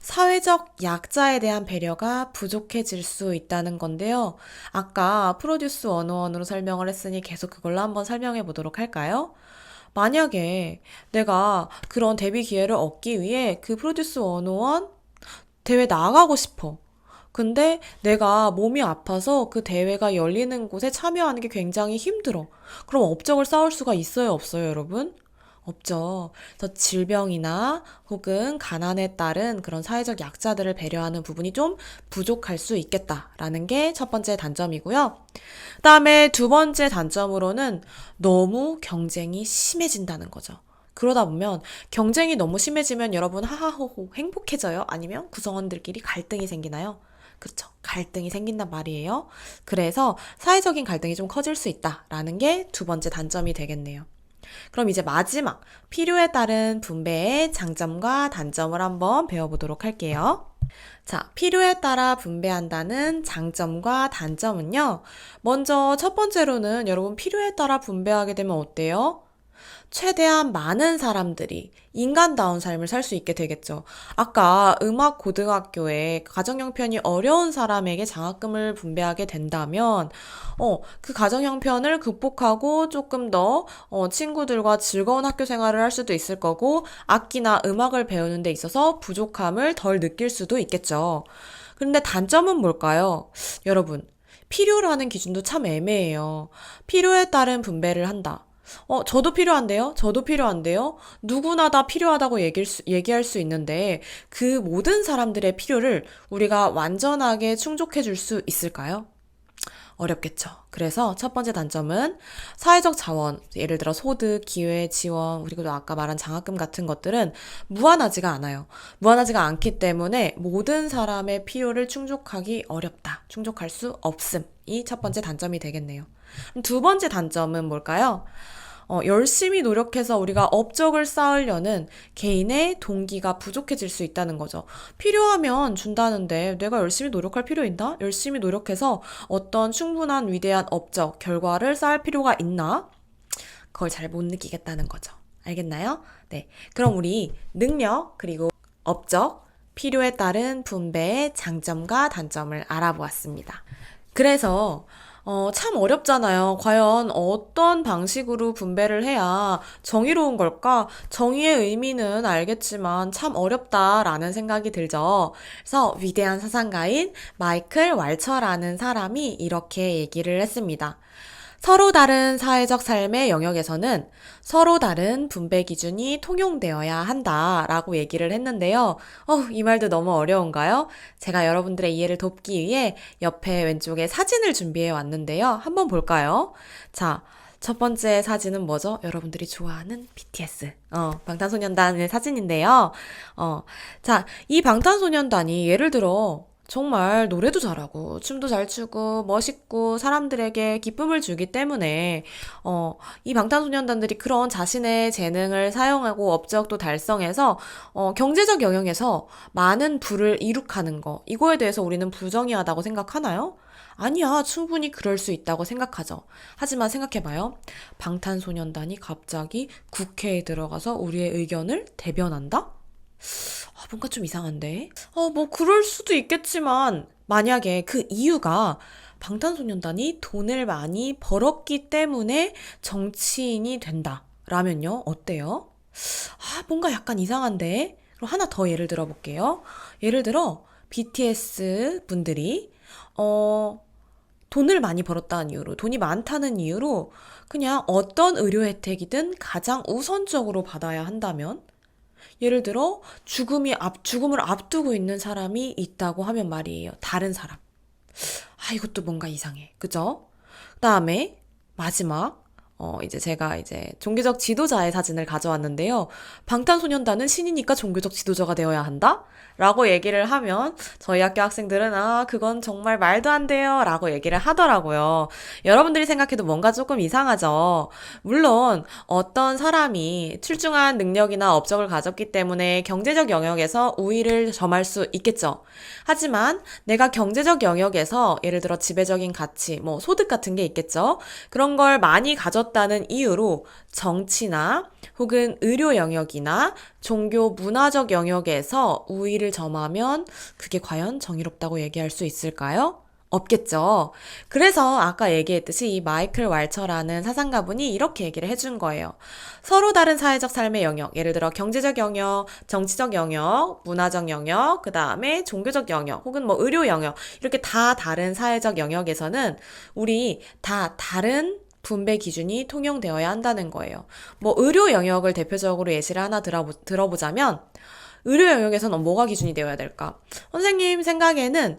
사회적 약자에 대한 배려가 부족해질 수 있다는 건데요. 아까 프로듀스 101으로 설명을 했으니 계속 그걸로 한번 설명해 보도록 할까요? 만약에 내가 그런 데뷔 기회를 얻기 위해 그 프로듀스 101 대회 나가고 싶어. 근데 내가 몸이 아파서 그 대회가 열리는 곳에 참여하는 게 굉장히 힘들어. 그럼 업적을 쌓을 수가 있어요, 없어요, 여러분? 없죠. 그래서 질병이나 혹은 가난에 따른 그런 사회적 약자들을 배려하는 부분이 좀 부족할 수 있겠다라는 게 첫 번째 단점이고요. 그다음에 두 번째 단점으로는 너무 경쟁이 심해진다는 거죠. 그러다 보면 경쟁이 너무 심해지면 여러분 하하호호 행복해져요? 아니면 구성원들끼리 갈등이 생기나요? 그렇죠. 갈등이 생긴단 말이에요. 그래서 사회적인 갈등이 좀 커질 수 있다라는 게 두 번째 단점이 되겠네요. 그럼 이제 마지막 필요에 따른 분배의 장점과 단점을 한번 배워보도록 할게요. 자, 필요에 따라 분배한다는 장점과 단점은요. 먼저 첫 번째로는 여러분 필요에 따라 분배하게 되면 어때요? 최대한 많은 사람들이 인간다운 삶을 살 수 있게 되겠죠. 아까 음악 고등학교에 가정 형편이 어려운 사람에게 장학금을 분배하게 된다면, 그 가정 형편을 극복하고 조금 더, 친구들과 즐거운 학교 생활을 할 수도 있을 거고, 악기나 음악을 배우는 데 있어서 부족함을 덜 느낄 수도 있겠죠. 그런데 단점은 뭘까요? 여러분, 필요라는 기준도 참 애매해요. 필요에 따른 분배를 한다. 저도 필요한데요? 저도 필요한데요? 누구나 다 필요하다고 얘기할 수 있는데, 그 모든 사람들의 필요를 우리가 완전하게 충족해 줄 수 있을까요? 어렵겠죠. 그래서 첫 번째 단점은 사회적 자원, 예를 들어 소득, 기회, 지원, 그리고 또 아까 말한 장학금 같은 것들은 무한하지가 않아요. 무한하지가 않기 때문에 모든 사람의 필요를 충족하기 어렵다. 충족할 수 없음. 이 첫 번째 단점이 되겠네요. 그럼 두 번째 단점은 뭘까요? 열심히 노력해서 우리가 업적을 쌓으려는 개인의 동기가 부족해질 수 있다는 거죠. 필요하면 준다는데 내가 열심히 노력할 필요 있나? 열심히 노력해서 어떤 충분한 위대한 업적, 결과를 쌓을 필요가 있나? 그걸 잘 못 느끼겠다는 거죠. 알겠나요? 네. 그럼 우리 능력, 그리고 업적, 필요에 따른 분배의 장점과 단점을 알아보았습니다. 그래서 참 어렵잖아요. 과연 어떤 방식으로 분배를 해야 정의로운 걸까? 정의의 의미는 알겠지만 참 어렵다라는 생각이 들죠. 그래서 위대한 사상가인 마이클 왈처라는 사람이 이렇게 얘기를 했습니다. 서로 다른 사회적 삶의 영역에서는 서로 다른 분배 기준이 통용되어야 한다라고 얘기를 했는데요. 이 말도 너무 어려운가요? 제가 여러분들의 이해를 돕기 위해 옆에 왼쪽에 사진을 준비해 왔는데요. 한번 볼까요? 자, 첫 번째 사진은 뭐죠? 여러분들이 좋아하는 BTS, 방탄소년단의 사진인데요. 자, 이 방탄소년단이 예를 들어 정말 노래도 잘하고 춤도 잘 추고 멋있고 사람들에게 기쁨을 주기 때문에 이 방탄소년단들이 그런 자신의 재능을 사용하고 업적도 달성해서 경제적 영역에서 많은 부를 이룩하는 거, 이거에 대해서 우리는 부정의하다고 생각하나요? 아니야, 충분히 그럴 수 있다고 생각하죠. 하지만 생각해봐요. 방탄소년단이 갑자기 국회에 들어가서 우리의 의견을 대변한다? 뭔가 좀 이상한데? 뭐, 그럴 수도 있겠지만, 만약에 그 이유가 방탄소년단이 돈을 많이 벌었기 때문에 정치인이 된다. 라면요? 어때요? 뭔가 약간 이상한데? 그럼 하나 더 예를 들어 볼게요. 예를 들어, BTS 분들이, 돈을 많이 벌었다는 이유로, 돈이 많다는 이유로, 그냥 어떤 의료 혜택이든 가장 우선적으로 받아야 한다면, 예를 들어 죽음을 앞두고 있는 사람이 있다고 하면 말이에요. 다른 사람. 이것도 뭔가 이상해. 그죠? 그다음에 마지막 이제 제가 이제 종교적 지도자의 사진을 가져왔는데요. 방탄소년단은 신이니까 종교적 지도자가 되어야 한다? 라고 얘기를 하면 저희 학교 학생들은 그건 정말 말도 안 돼요 라고 얘기를 하더라고요. 여러분들이 생각해도 뭔가 조금 이상하죠. 물론 어떤 사람이 출중한 능력이나 업적을 가졌기 때문에 경제적 영역에서 우위를 점할 수 있겠죠. 하지만 내가 경제적 영역에서 예를 들어 지배적인 가치, 뭐 소득 같은 게 있겠죠. 그런 걸 많이 가졌다는 이유로 정치나 혹은 의료 영역이나 종교 문화적 영역에서 우위를 점하면 그게 과연 정의롭다고 얘기할 수 있을까요? 없겠죠. 그래서 아까 얘기했듯이 이 마이클 왈처라는 사상가분이 이렇게 얘기를 해준 거예요. 서로 다른 사회적 삶의 영역, 예를 들어 경제적 영역, 정치적 영역, 문화적 영역, 그 다음에 종교적 영역, 혹은 뭐 의료 영역, 이렇게 다 다른 사회적 영역에서는 우리 다 다른 분배 기준이 통용되어야 한다는 거예요. 뭐 의료 영역을 대표적으로 예시를 하나 들어보자면 의료 영역에서는 뭐가 기준이 되어야 될까? 선생님 생각에는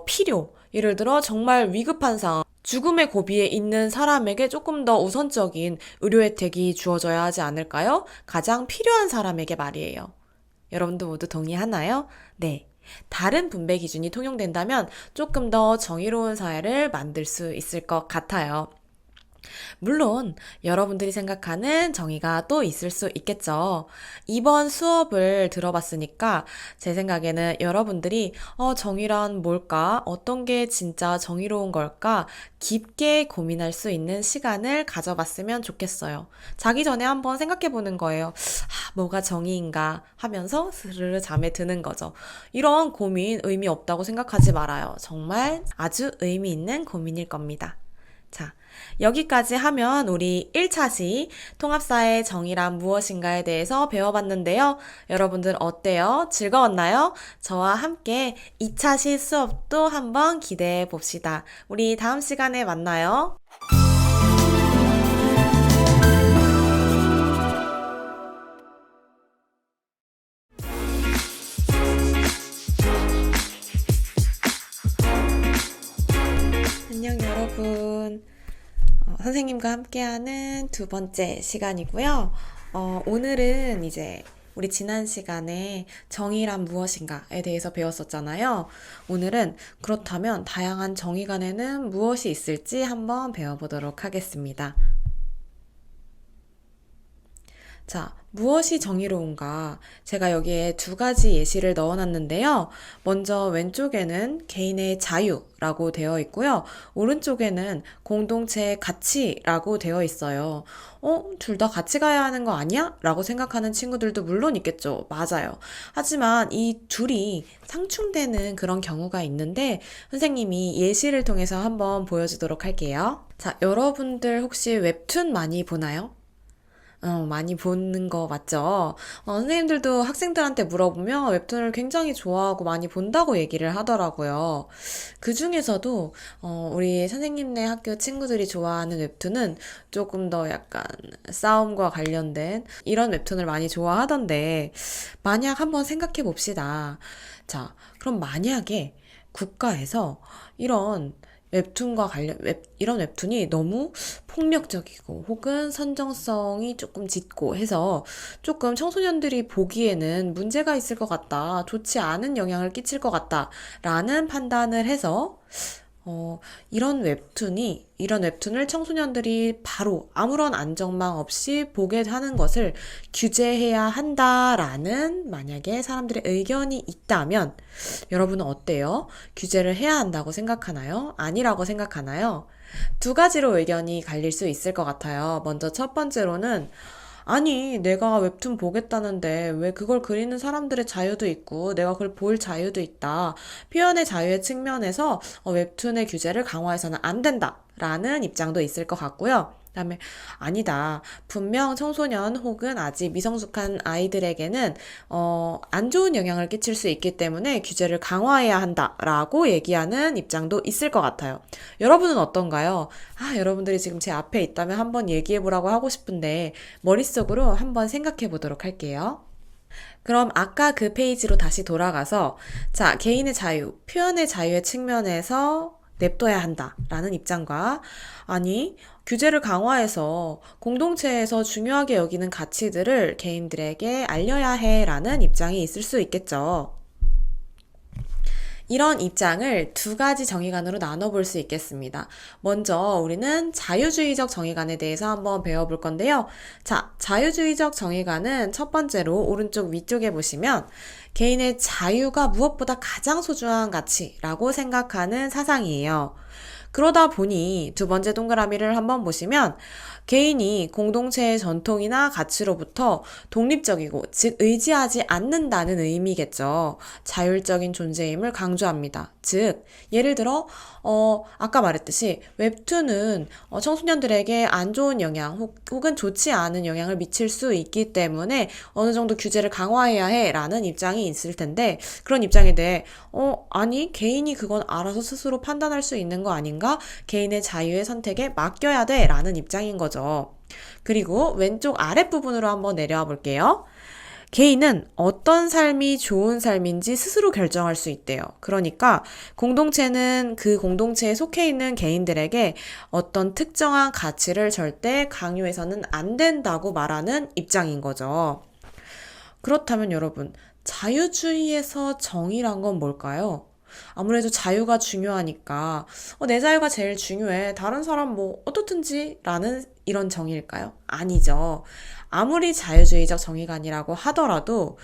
필요, 예를 들어 정말 위급한 상황, 죽음의 고비에 있는 사람에게 조금 더 우선적인 의료 혜택이 주어져야 하지 않을까요? 가장 필요한 사람에게 말이에요. 여러분도 모두 동의하나요? 네. 다른 분배 기준이 통용된다면 조금 더 정의로운 사회를 만들 수 있을 것 같아요. 물론 여러분들이 생각하는 정의가 또 있을 수 있겠죠. 이번 수업을 들어봤으니까 제 생각에는 여러분들이 정의란 뭘까? 어떤 게 진짜 정의로운 걸까? 깊게 고민할 수 있는 시간을 가져봤으면 좋겠어요. 자기 전에 한번 생각해 보는 거예요. 뭐가 정의인가 하면서 스르르 잠에 드는 거죠. 이런 고민 의미 없다고 생각하지 말아요. 정말 아주 의미 있는 고민일 겁니다. 자, 여기까지 하면 우리 1차시 통합사의 정의란 무엇인가에 대해서 배워봤는데요. 여러분들 어때요? 즐거웠나요? 저와 함께 2차시 수업도 한번 기대해 봅시다. 우리 다음 시간에 만나요. 안녕 여러분. 선생님과 함께하는 두 번째 시간이고요. 오늘은 이제 우리 지난 시간에 정의란 무엇인가에 대해서 배웠었잖아요. 오늘은 그렇다면 다양한 정의관에는 무엇이 있을지 한번 배워보도록 하겠습니다. 자, 무엇이 정의로운가? 제가 여기에 두 가지 예시를 넣어놨는데요. 먼저 왼쪽에는 개인의 자유라고 되어 있고요. 오른쪽에는 공동체의 가치라고 되어 있어요. 둘 다 같이 가야 하는 거 아니야? 라고 생각하는 친구들도 물론 있겠죠. 맞아요. 하지만 이 둘이 상충되는 그런 경우가 있는데 선생님이 예시를 통해서 한번 보여주도록 할게요. 자, 여러분들 혹시 웹툰 많이 보나요? 많이 보는 거 맞죠? 선생님들도 학생들한테 물어보면 웹툰을 굉장히 좋아하고 많이 본다고 얘기를 하더라고요. 그 중에서도, 우리 선생님네 학교 친구들이 좋아하는 웹툰은 조금 더 약간 싸움과 관련된 이런 웹툰을 많이 좋아하던데, 만약 한번 생각해 봅시다. 자, 그럼 만약에 국가에서 이런 이런 웹툰이 너무 폭력적이고 혹은 선정성이 조금 짙고 해서 조금 청소년들이 보기에는 문제가 있을 것 같다, 좋지 않은 영향을 끼칠 것 같다, 라는 판단을 해서 이런 웹툰을 청소년들이 바로 아무런 안전망 없이 보게 하는 것을 규제해야 한다라는 만약에 사람들의 의견이 있다면 여러분은 어때요? 규제를 해야 한다고 생각하나요? 아니라고 생각하나요? 두 가지로 의견이 갈릴 수 있을 것 같아요. 먼저 첫 번째로는 아니, 내가 웹툰 보겠다는데 왜 그걸 그리는 사람들의 자유도 있고 내가 그걸 볼 자유도 있다. 표현의 자유의 측면에서 웹툰의 규제를 강화해서는 안 된다. 라는 입장도 있을 것 같고요. 그다음에 아니다. 분명 청소년 혹은 아직 미성숙한 아이들에게는 안 좋은 영향을 끼칠 수 있기 때문에 규제를 강화해야 한다라고 얘기하는 입장도 있을 것 같아요. 여러분은 어떤가요? 여러분들이 지금 제 앞에 있다면 한번 얘기해 보라고 하고 싶은데 머릿속으로 한번 생각해 보도록 할게요. 그럼 아까 그 페이지로 다시 돌아가서 자, 개인의 자유, 표현의 자유의 측면에서 냅둬야 한다라는 입장과 아니, 규제를 강화해서 공동체에서 중요하게 여기는 가치들을 개인들에게 알려야 해라는 입장이 있을 수 있겠죠. 이런 입장을 두 가지 정의관으로 나눠볼 수 있겠습니다. 먼저 우리는 자유주의적 정의관에 대해서 한번 배워볼 건데요. 자, 자유주의적 정의관은 첫 번째로 오른쪽 위쪽에 보시면 개인의 자유가 무엇보다 가장 소중한 가치라고 생각하는 사상이에요. 그러다 보니 두 번째 동그라미를 한번 보시면 개인이 공동체의 전통이나 가치로부터 독립적이고 즉 의지하지 않는다는 의미겠죠. 자율적인 존재임을 강조합니다. 즉 예를 들어 아까 말했듯이 웹툰은 청소년들에게 안 좋은 영향 혹은 좋지 않은 영향을 미칠 수 있기 때문에 어느 정도 규제를 강화해야 해라는 입장이 있을 텐데 그런 입장에 대해 아니 개인이 그건 알아서 스스로 판단할 수 있는 거 아닌가? 개인의 자유의 선택에 맡겨야 돼 라는 입장인 거죠. 그리고 왼쪽 아랫부분으로 한번 내려와 볼게요. 개인은 어떤 삶이 좋은 삶인지 스스로 결정할 수 있대요. 그러니까 공동체는 그 공동체에 속해 있는 개인들에게 어떤 특정한 가치를 절대 강요해서는 안 된다고 말하는 입장인 거죠. 그렇다면 여러분, 자유주의에서 정의란 건 뭘까요? 아무래도 자유가 중요하니까 내 자유가 제일 중요해. 다른 사람 뭐 어떻든지 라는 이런 정의일까요? 아니죠. 아무리 자유주의적 정의관이라고 하더라도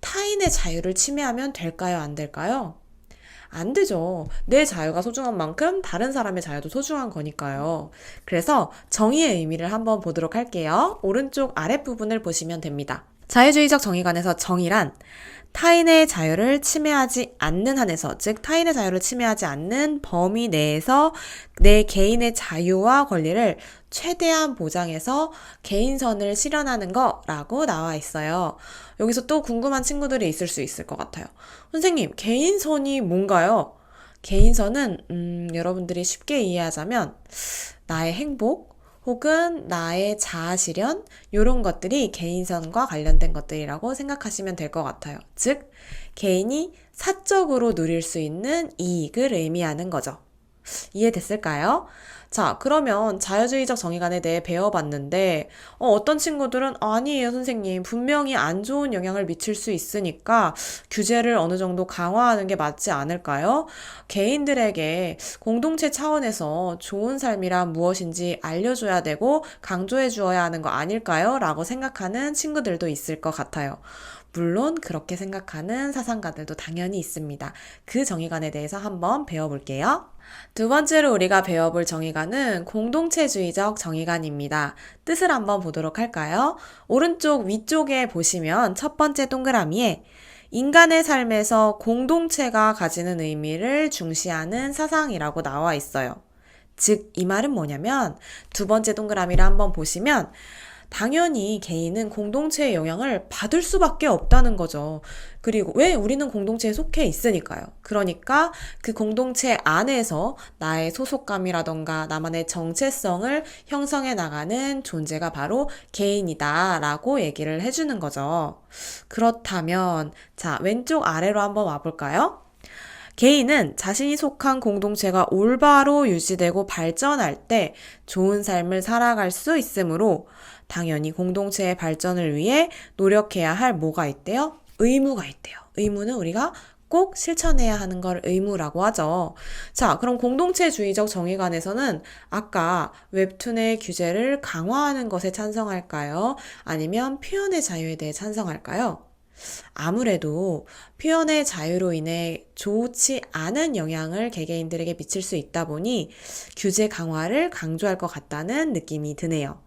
타인의 자유를 침해하면 될까요? 안 될까요? 안 되죠. 내 자유가 소중한 만큼 다른 사람의 자유도 소중한 거니까요. 그래서 정의의 의미를 한번 보도록 할게요. 오른쪽 아랫부분을 보시면 됩니다. 자유주의적 정의관에서 정의란 타인의 자유를 침해하지 않는 한에서, 즉 타인의 자유를 침해하지 않는 범위 내에서 내 개인의 자유와 권리를 최대한 보장해서 개인선을 실현하는 거라고 나와 있어요. 여기서 또 궁금한 친구들이 있을 수 있을 것 같아요. 선생님, 개인선이 뭔가요? 개인선은 여러분들이 쉽게 이해하자면 나의 행복 혹은 나의 자아 실현 이런 것들이 개인선과 관련된 것들이라고 생각하시면 될 것 같아요. 즉 개인이 사적으로 누릴 수 있는 이익을 의미하는 거죠. 이해됐을까요? 자, 그러면 자유주의적 정의관에 대해 배워봤는데 어떤 친구들은 아니에요 선생님, 분명히 안 좋은 영향을 미칠 수 있으니까 규제를 어느 정도 강화하는 게 맞지 않을까요? 개인들에게 공동체 차원에서 좋은 삶이란 무엇인지 알려줘야 되고 강조해 주어야 하는 거 아닐까요? 라고 생각하는 친구들도 있을 것 같아요. 물론 그렇게 생각하는 사상가들도 당연히 있습니다. 그 정의관에 대해서 한번 배워볼게요. 두 번째로 우리가 배워볼 정의관은 공동체주의적 정의관입니다. 뜻을 한번 보도록 할까요? 오른쪽 위쪽에 보시면 첫 번째 동그라미에 인간의 삶에서 공동체가 가지는 의미를 중시하는 사상이라고 나와 있어요. 즉, 이 말은 뭐냐면 두 번째 동그라미를 한번 보시면 당연히 개인은 공동체의 영향을 받을 수밖에 없다는 거죠. 그리고 왜? 우리는 공동체에 속해 있으니까요. 그러니까 그 공동체 안에서 나의 소속감이라던가 나만의 정체성을 형성해 나가는 존재가 바로 개인이다 라고 얘기를 해주는 거죠. 그렇다면 자, 왼쪽 아래로 한번 와볼까요? 개인은 자신이 속한 공동체가 올바로 유지되고 발전할 때 좋은 삶을 살아갈 수 있으므로 당연히 공동체의 발전을 위해 노력해야 할 뭐가 있대요? 의무가 있대요. 의무는 우리가 꼭 실천해야 하는 걸 의무라고 하죠. 자, 그럼 공동체주의적 정의관에서는 아까 웹툰의 규제를 강화하는 것에 찬성할까요? 아니면 표현의 자유에 대해 찬성할까요? 아무래도 표현의 자유로 인해 좋지 않은 영향을 개개인들에게 미칠 수 있다 보니 규제 강화를 강조할 것 같다는 느낌이 드네요.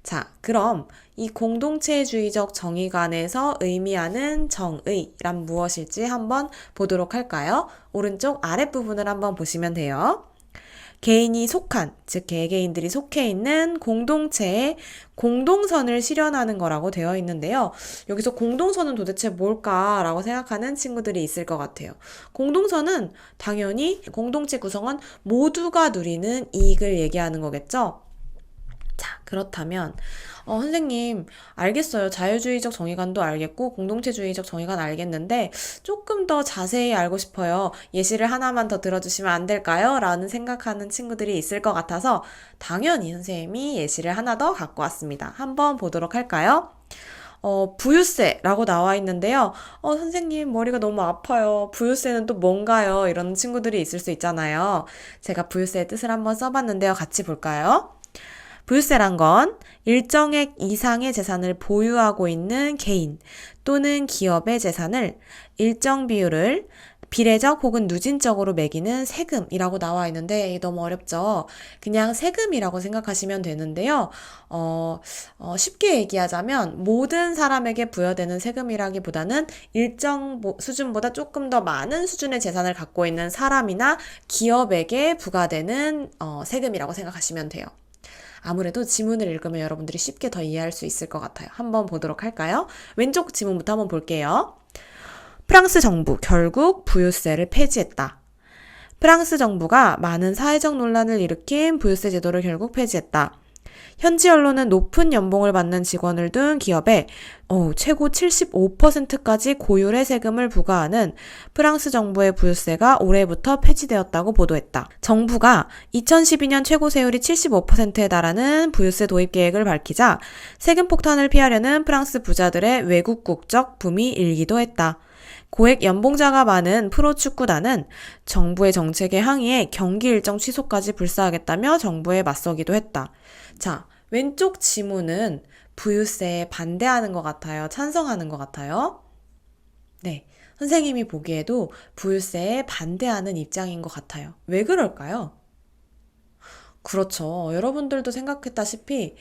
자, 그럼 이 공동체주의적 정의관에서 의미하는 정의란 무엇일지 한번 보도록 할까요? 오른쪽 아랫부분을 한번 보시면 돼요. 개인이 속한, 즉 개개인들이 속해 있는 공동체의 공동선을 실현하는 거라고 되어 있는데요. 여기서 공동선은 도대체 뭘까라고 생각하는 친구들이 있을 것 같아요. 공동선은 당연히 공동체 구성원 모두가 누리는 이익을 얘기하는 거겠죠. 자, 그렇다면 선생님, 알겠어요. 자유주의적 정의관도 알겠고 공동체주의적 정의관 알겠는데 조금 더 자세히 알고 싶어요. 예시를 하나만 더 들어주시면 안 될까요? 라는 생각하는 친구들이 있을 것 같아서 당연히 선생님이 예시를 하나 더 갖고 왔습니다. 한번 보도록 할까요? 부유세라고 나와 있는데요. 선생님, 머리가 너무 아파요. 부유세는 또 뭔가요? 이런 친구들이 있을 수 있잖아요. 제가 부유세의 뜻을 한번 써봤는데요. 같이 볼까요? 부유세란 건 일정액 이상의 재산을 보유하고 있는 개인 또는 기업의 재산을 일정 비율을 비례적 혹은 누진적으로 매기는 세금이라고 나와 있는데 이게 너무 어렵죠. 그냥 세금이라고 생각하시면 되는데요. 쉽게 얘기하자면 모든 사람에게 부여되는 세금이라기보다는 일정 수준보다 조금 더 많은 수준의 재산을 갖고 있는 사람이나 기업에게 부과되는 세금이라고 생각하시면 돼요. 아무래도 지문을 읽으면 여러분들이 쉽게 더 이해할 수 있을 것 같아요. 한번 보도록 할까요? 왼쪽 지문부터 한번 볼게요. 프랑스 정부 결국 부유세를 폐지했다. 프랑스 정부가 많은 사회적 논란을 일으킨 부유세 제도를 결국 폐지했다. 현지 언론은 높은 연봉을 받는 직원을 둔 기업에 최고 75%까지 고율의 세금을 부과하는 프랑스 정부의 부유세가 올해부터 폐지되었다고 보도했다. 정부가 2012년 최고 세율이 75%에 달하는 부유세 도입 계획을 밝히자 세금 폭탄을 피하려는 프랑스 부자들의 외국 국적 붐이 일기도 했다. 고액 연봉자가 많은 프로축구단은 정부의 정책에 항의해 경기 일정 취소까지 불사하겠다며 정부에 맞서기도 했다. 자, 왼쪽 지문은 부유세에 반대하는 것 같아요? 찬성하는 것 같아요? 네, 선생님이 보기에도 부유세에 반대하는 입장인 것 같아요. 왜 그럴까요? 그렇죠. 여러분들도 생각했다시피,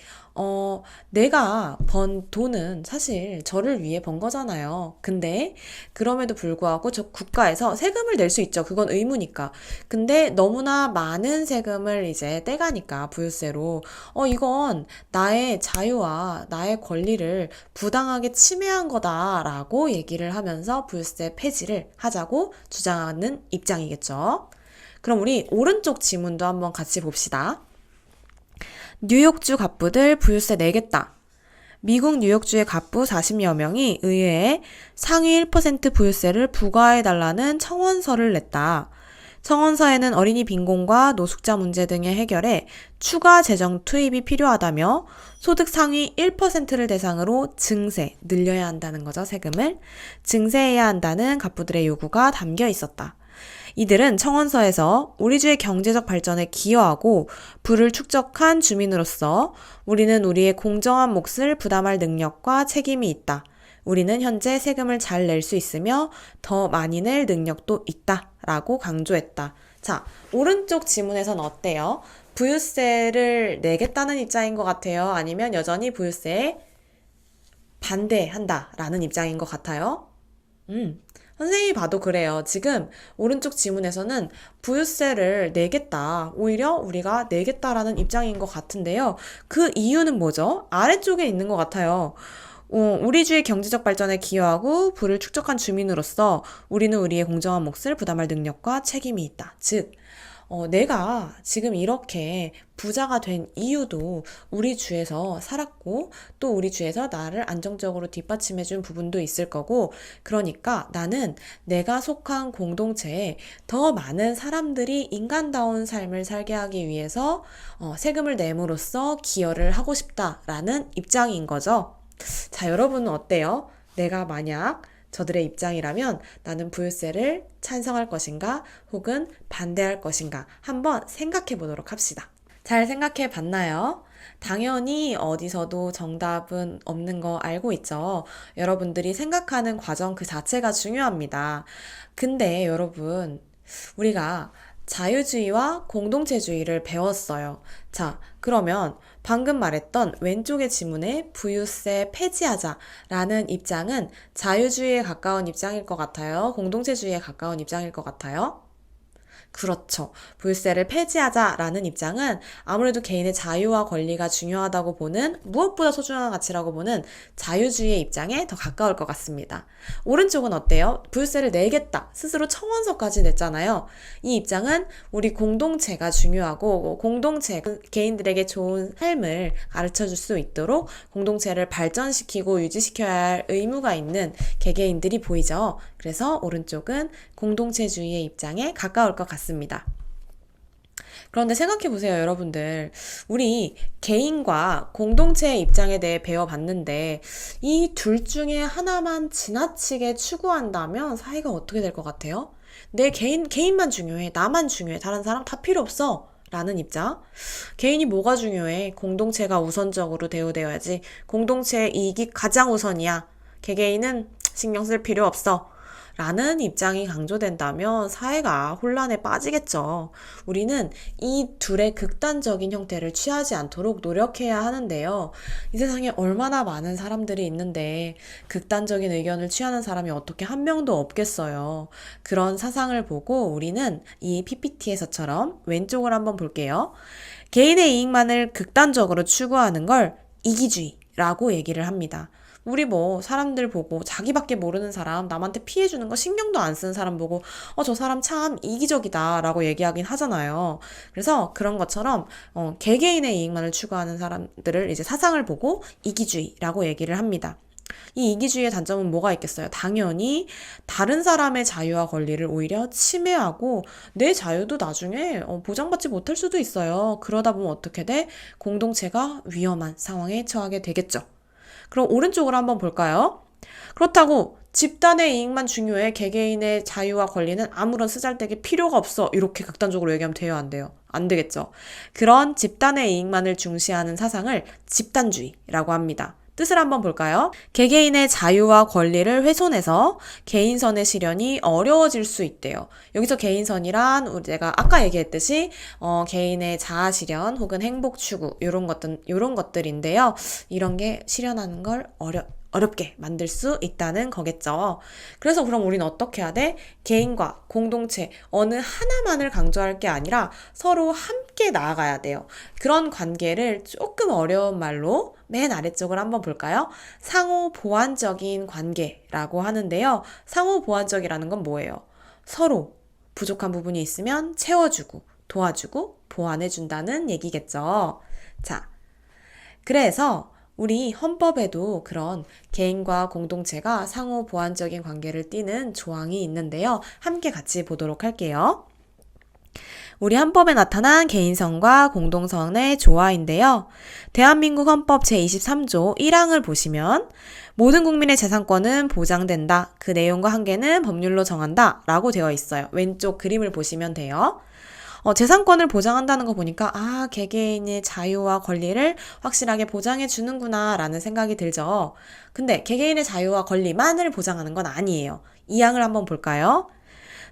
내가 번 돈은 사실 저를 위해 번 거잖아요. 근데, 그럼에도 불구하고 저 국가에서 세금을 낼 수 있죠. 그건 의무니까. 근데 너무나 많은 세금을 이제 떼가니까, 부유세로. 이건 나의 자유와 나의 권리를 부당하게 침해한 거다라고 얘기를 하면서 부유세 폐지를 하자고 주장하는 입장이겠죠. 그럼 우리 오른쪽 지문도 한번 같이 봅시다. 뉴욕주 갑부들 부유세 내겠다. 미국 뉴욕주의 갑부 40여 명이 의회에 상위 1% 부유세를 부과해달라는 청원서를 냈다. 청원서에는 어린이 빈곤과 노숙자 문제 등의 해결에 추가 재정 투입이 필요하다며 소득 상위 1%를 대상으로 증세, 늘려야 한다는 거죠, 세금을. 증세해야 한다는 갑부들의 요구가 담겨 있었다. 이들은 청원서에서 우리 주의 경제적 발전에 기여하고 부를 축적한 주민으로서 우리는 우리의 공정한 몫을 부담할 능력과 책임이 있다. 우리는 현재 세금을 잘 낼 수 있으며 더 많이 낼 능력도 있다. 라고 강조했다. 자, 오른쪽 지문에선 어때요? 부유세를 내겠다는 입장인 것 같아요? 아니면 여전히 부유세에 반대한다. 라는 입장인 것 같아요? 선생님이 봐도 그래요. 지금 오른쪽 지문에서는 부유세를 내겠다. 오히려 우리가 내겠다라는 입장인 것 같은데요. 그 이유는 뭐죠? 아래쪽에 있는 것 같아요. 우리 주의 경제적 발전에 기여하고 부를 축적한 주민으로서 우리는 우리의 공정한 몫을 부담할 능력과 책임이 있다. 즉, 내가 지금 이렇게 부자가 된 이유도 우리 주에서 살았고 또 우리 주에서 나를 안정적으로 뒷받침해준 부분도 있을 거고 그러니까 나는 내가 속한 공동체에 더 많은 사람들이 인간다운 삶을 살게 하기 위해서 세금을 내므로써 기여를 하고 싶다라는 입장인 거죠. 자, 여러분은 어때요? 내가 만약 저들의 입장이라면 나는 부유세를 찬성할 것인가 혹은 반대할 것인가 한번 생각해 보도록 합시다. 잘 생각해 봤나요? 당연히 어디서도 정답은 없는 거 알고 있죠. 여러분들이 생각하는 과정 그 자체가 중요합니다. 근데 여러분, 우리가 자유주의와 공동체주의를 배웠어요. 자, 그러면 방금 말했던 왼쪽의 지문에 부유세 폐지하자라는 입장은 자유주의에 가까운 입장일 것 같아요? 공동체주의에 가까운 입장일 것 같아요? 그렇죠. 부유세를 폐지하자라는 입장은 아무래도 개인의 자유와 권리가 중요하다고 보는 무엇보다 소중한 가치라고 보는 자유주의의 입장에 더 가까울 것 같습니다. 오른쪽은 어때요? 부유세를 내겠다. 스스로 청원서까지 냈잖아요. 이 입장은 우리 공동체가 중요하고 공동체, 개인들에게 좋은 삶을 가르쳐줄 수 있도록 공동체를 발전시키고 유지시켜야 할 의무가 있는 개개인들이 보이죠. 그래서 오른쪽은 공동체주의의 입장에 가까울 것 같습니다. 그런데 생각해보세요, 여러분들. 우리 개인과 개인의 입장에 대해 배워봤는데 이 둘 중에 하나만 지나치게 추구한다면 사회가 어떻게 될 것 같아요? 내 개인만 중요해. 나만 중요해. 다른 사람 다 필요 없어. 라는 입장. 개인이 뭐가 중요해? 공동체가 우선적으로 대우되어야지. 공동체의 이익이 가장 우선이야. 개개인은 신경 쓸 필요 없어. 라는 입장이 강조된다면 사회가 혼란에 빠지겠죠. 우리는 이 둘의 극단적인 형태를 취하지 않도록 노력해야 하는데요. 이 세상에 얼마나 많은 사람들이 있는데 극단적인 의견을 취하는 사람이 어떻게 한 명도 없겠어요. 그런 사상을 보고 우리는 이 PPT에서처럼 왼쪽을 한번 볼게요. 개인의 이익만을 극단적으로 추구하는 걸 이기주의라고 얘기를 합니다. 우리 사람들 보고 자기밖에 모르는 사람, 남한테 피해주는 거 신경도 안 쓰는 사람 보고 저 사람 참 이기적이다 라고 얘기하긴 하잖아요. 그래서 그런 것처럼 개개인의 이익만을 추구하는 사람들을 이제 사상을 보고 이기주의라고 얘기를 합니다. 이 이기주의의 단점은 뭐가 있겠어요? 당연히 다른 사람의 자유와 권리를 오히려 침해하고 내 자유도 나중에 보장받지 못할 수도 있어요. 그러다 보면 어떻게 돼? 공동체가 위험한 상황에 처하게 되겠죠. 그럼 오른쪽으로 한번 볼까요? 그렇다고 집단의 이익만 중요해. 개개인의 자유와 권리는 아무런 쓰잘데기 필요가 없어. 이렇게 극단적으로 얘기하면 돼요, 안 돼요? 안 되겠죠. 그런 집단의 이익만을 중시하는 사상을 집단주의라고 합니다. 뜻을 한번 볼까요? 개개인의 자유와 권리를 훼손해서 개인선의 실현이 어려워질 수 있대요. 여기서 개인선이란 우리가 아까 얘기했듯이 개인의 자아 실현 혹은 행복 추구 이런 것들인데요. 이런 게 실현하는 걸 어렵게 만들 수 있다는 거겠죠. 그래서 그럼 우리는 어떻게 해야 돼? 개인과 공동체 어느 하나만을 강조할 게 아니라 서로 함께 나아가야 돼요. 그런 관계를 조금 어려운 말로 맨 아래쪽을 한번 볼까요? 상호 보완적인 관계라고 하는데요. 상호 보완적이라는 건 뭐예요? 서로 부족한 부분이 있으면 채워주고 도와주고 보완해준다는 얘기겠죠. 자, 그래서 우리 헌법에도 그런 개인과 공동체가 상호 보완적인 관계를 띠는 조항이 있는데요. 함께 같이 보도록 할게요. 우리 헌법에 나타난 개인성과 공동성의 조화인데요. 대한민국 헌법 제23조 1항을 보시면 모든 국민의 재산권은 보장된다. 그 내용과 한계는 법률로 정한다. 라고 되어 있어요. 왼쪽 그림을 보시면 돼요. 재산권을 보장한다는 거 보니까 개개인의 자유와 권리를 확실하게 보장해 주는구나 라는 생각이 들죠. 근데 개개인의 자유와 권리만을 보장하는 건 아니에요. 이 항을 한번 볼까요?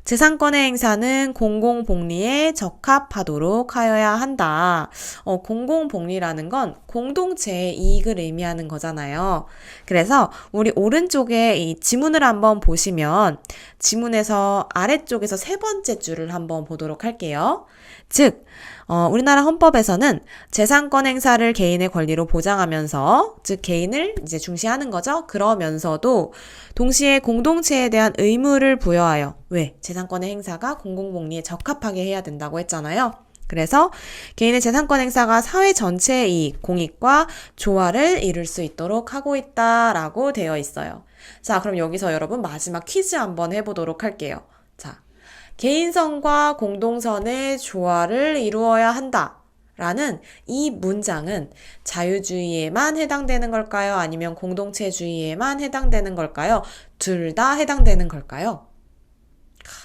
재산권의 행사는 공공복리에 적합하도록 하여야 한다. 공공복리라는 건 공동체의 이익을 의미하는 거잖아요. 그래서 우리 오른쪽에 이 지문을 한번 보시면 지문에서 아래쪽에서 세 번째 줄을 한번 보도록 할게요. 즉, 우리나라 헌법에서는 재산권 행사를 개인의 권리로 보장하면서, 즉 개인을 이제 중시하는 거죠. 그러면서도 동시에 공동체에 대한 의무를 부여하여, 왜? 재산권의 행사가 공공복리에 적합하게 해야 된다고 했잖아요. 그래서 개인의 재산권 행사가 사회 전체의 이익, 공익과 조화를 이룰 수 있도록 하고 있다라고 되어 있어요. 자, 그럼 여기서 여러분 마지막 퀴즈 한번 해보도록 할게요. 자, 개인선과 공동선의 조화를 이루어야 한다. 라는 이 문장은 자유주의에만 해당되는 걸까요? 아니면 공동체주의에만 해당되는 걸까요? 둘 다 해당되는 걸까요?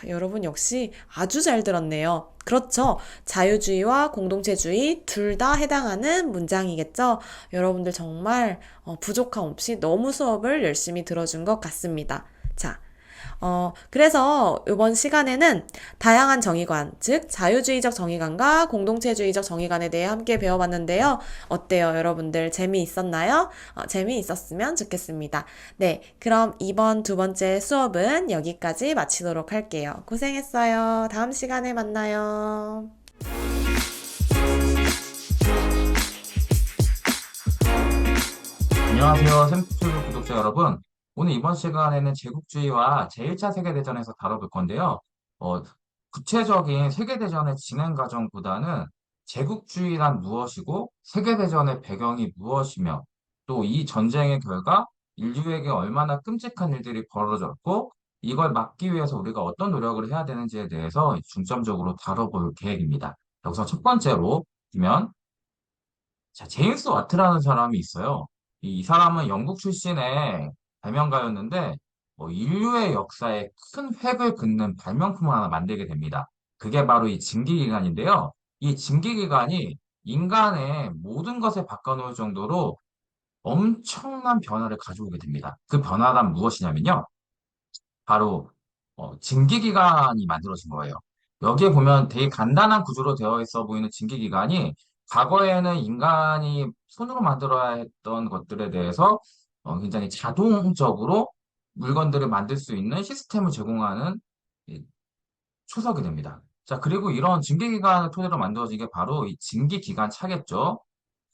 여러분 역시 아주 잘 들었네요. 그렇죠. 자유주의와 공동체주의 둘 다 해당하는 문장이겠죠. 여러분들 정말 부족함 없이 너무 수업을 열심히 들어준 것 같습니다. 자, 그래서 이번 시간에는 다양한 정의관, 즉 자유주의적 정의관과 공동체주의적 정의관에 대해 함께 배워봤는데요. 어때요, 여러분들? 재미있었나요? 재미있었으면 좋겠습니다. 네, 그럼 이번 두 번째 수업은 여기까지 마치도록 할게요. 고생했어요. 다음 시간에 만나요. 안녕하세요. 샘플 구독자 여러분. 오늘 이번 시간에는 제국주의와 제1차 세계대전에서 다뤄볼 건데요. 어, 구체적인 세계대전의 진행 과정보다는 제국주의란 무엇이고 세계대전의 배경이 무엇이며 또 이 전쟁의 결과 인류에게 얼마나 끔찍한 일들이 벌어졌고 이걸 막기 위해서 우리가 어떤 노력을 해야 되는지에 대해서 중점적으로 다뤄볼 계획입니다. 여기서 첫 번째로 보면 자, 제임스 와트라는 사람이 있어요. 이 사람은 영국 출신의 발명가였는데, 인류의 역사에 큰 획을 긋는 발명품을 하나 만들게 됩니다. 그게 바로 이 증기기관인데요. 이 증기기관이 인간의 모든 것을 바꿔놓을 정도로 엄청난 변화를 가져오게 됩니다. 그 변화란 무엇이냐면요. 바로 증기기관이 만들어진 거예요. 여기에 보면 되게 간단한 구조로 되어 있어 보이는 증기기관이 과거에는 인간이 손으로 만들어야 했던 것들에 대해서 굉장히 자동적으로 물건들을 만들 수 있는 시스템을 제공하는 이 초석이 됩니다. 자, 그리고 이런 증기기관을 토대로 만들어진 게 바로 이 증기기관 차겠죠.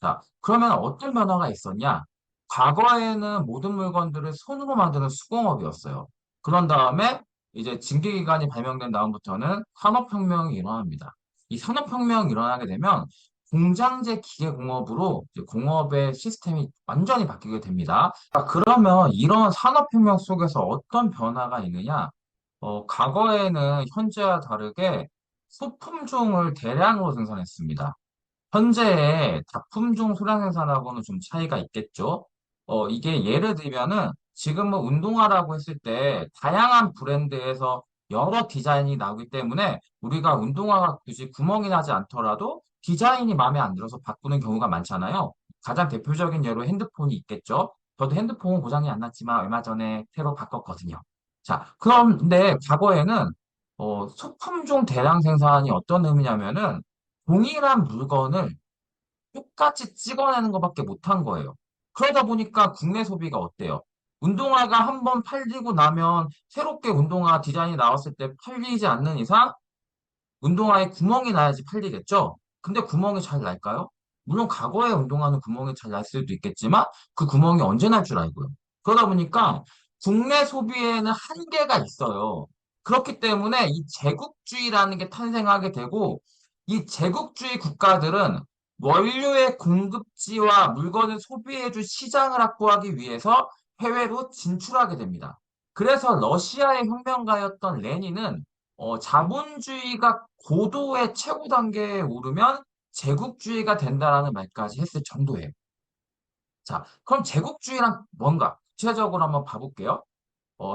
자, 그러면 어떤 변화가 있었냐? 과거에는 모든 물건들을 손으로 만드는 수공업이었어요. 그런 다음에 이제 증기기관이 발명된 다음부터는 산업혁명이 일어납니다. 이 산업혁명이 일어나게 되면 공장제 기계공업으로 이제 공업의 시스템이 완전히 바뀌게 됩니다. 자, 그러면 이런 산업혁명 속에서 어떤 변화가 있느냐? 과거에는 현재와 다르게 소품종을 대량으로 생산했습니다. 현재의 다품종 소량 생산하고는 좀 차이가 있겠죠. 이게 예를 들면은 지금은 운동화라고 했을 때 다양한 브랜드에서 여러 디자인이 나오기 때문에 우리가 운동화가 굳이 구멍이 나지 않더라도 디자인이 마음에 안 들어서 바꾸는 경우가 많잖아요. 가장 대표적인 예로 핸드폰이 있겠죠. 저도 핸드폰 고장이 안 났지만 얼마 전에 새로 바꿨거든요. 자, 그런데 과거에는 소품종 대량 생산이 어떤 의미냐면은 동일한 물건을 똑같이 찍어내는 것밖에 못한 거예요. 그러다 보니까 국내 소비가 어때요? 운동화가 한번 팔리고 나면 새롭게 운동화 디자인이 나왔을 때 팔리지 않는 이상 운동화에 구멍이 나야지 팔리겠죠? 근데 구멍이 잘 날까요? 물론 과거에 운동화는 구멍이 잘 날 수도 있겠지만 그 구멍이 언제 날 줄 알고요. 그러다 보니까 국내 소비에는 한계가 있어요. 그렇기 때문에 이 제국주의라는 게 탄생하게 되고 이 제국주의 국가들은 원료의 공급지와 물건을 소비해줄 시장을 확보하기 위해서 해외로 진출하게 됩니다. 그래서 러시아의 혁명가였던 레닌은 자본주의가 고도의 최고 단계에 오르면 제국주의가 된다라는 말까지 했을 정도예요. 자, 그럼 제국주의란 뭔가? 구체적으로 한번 봐볼게요.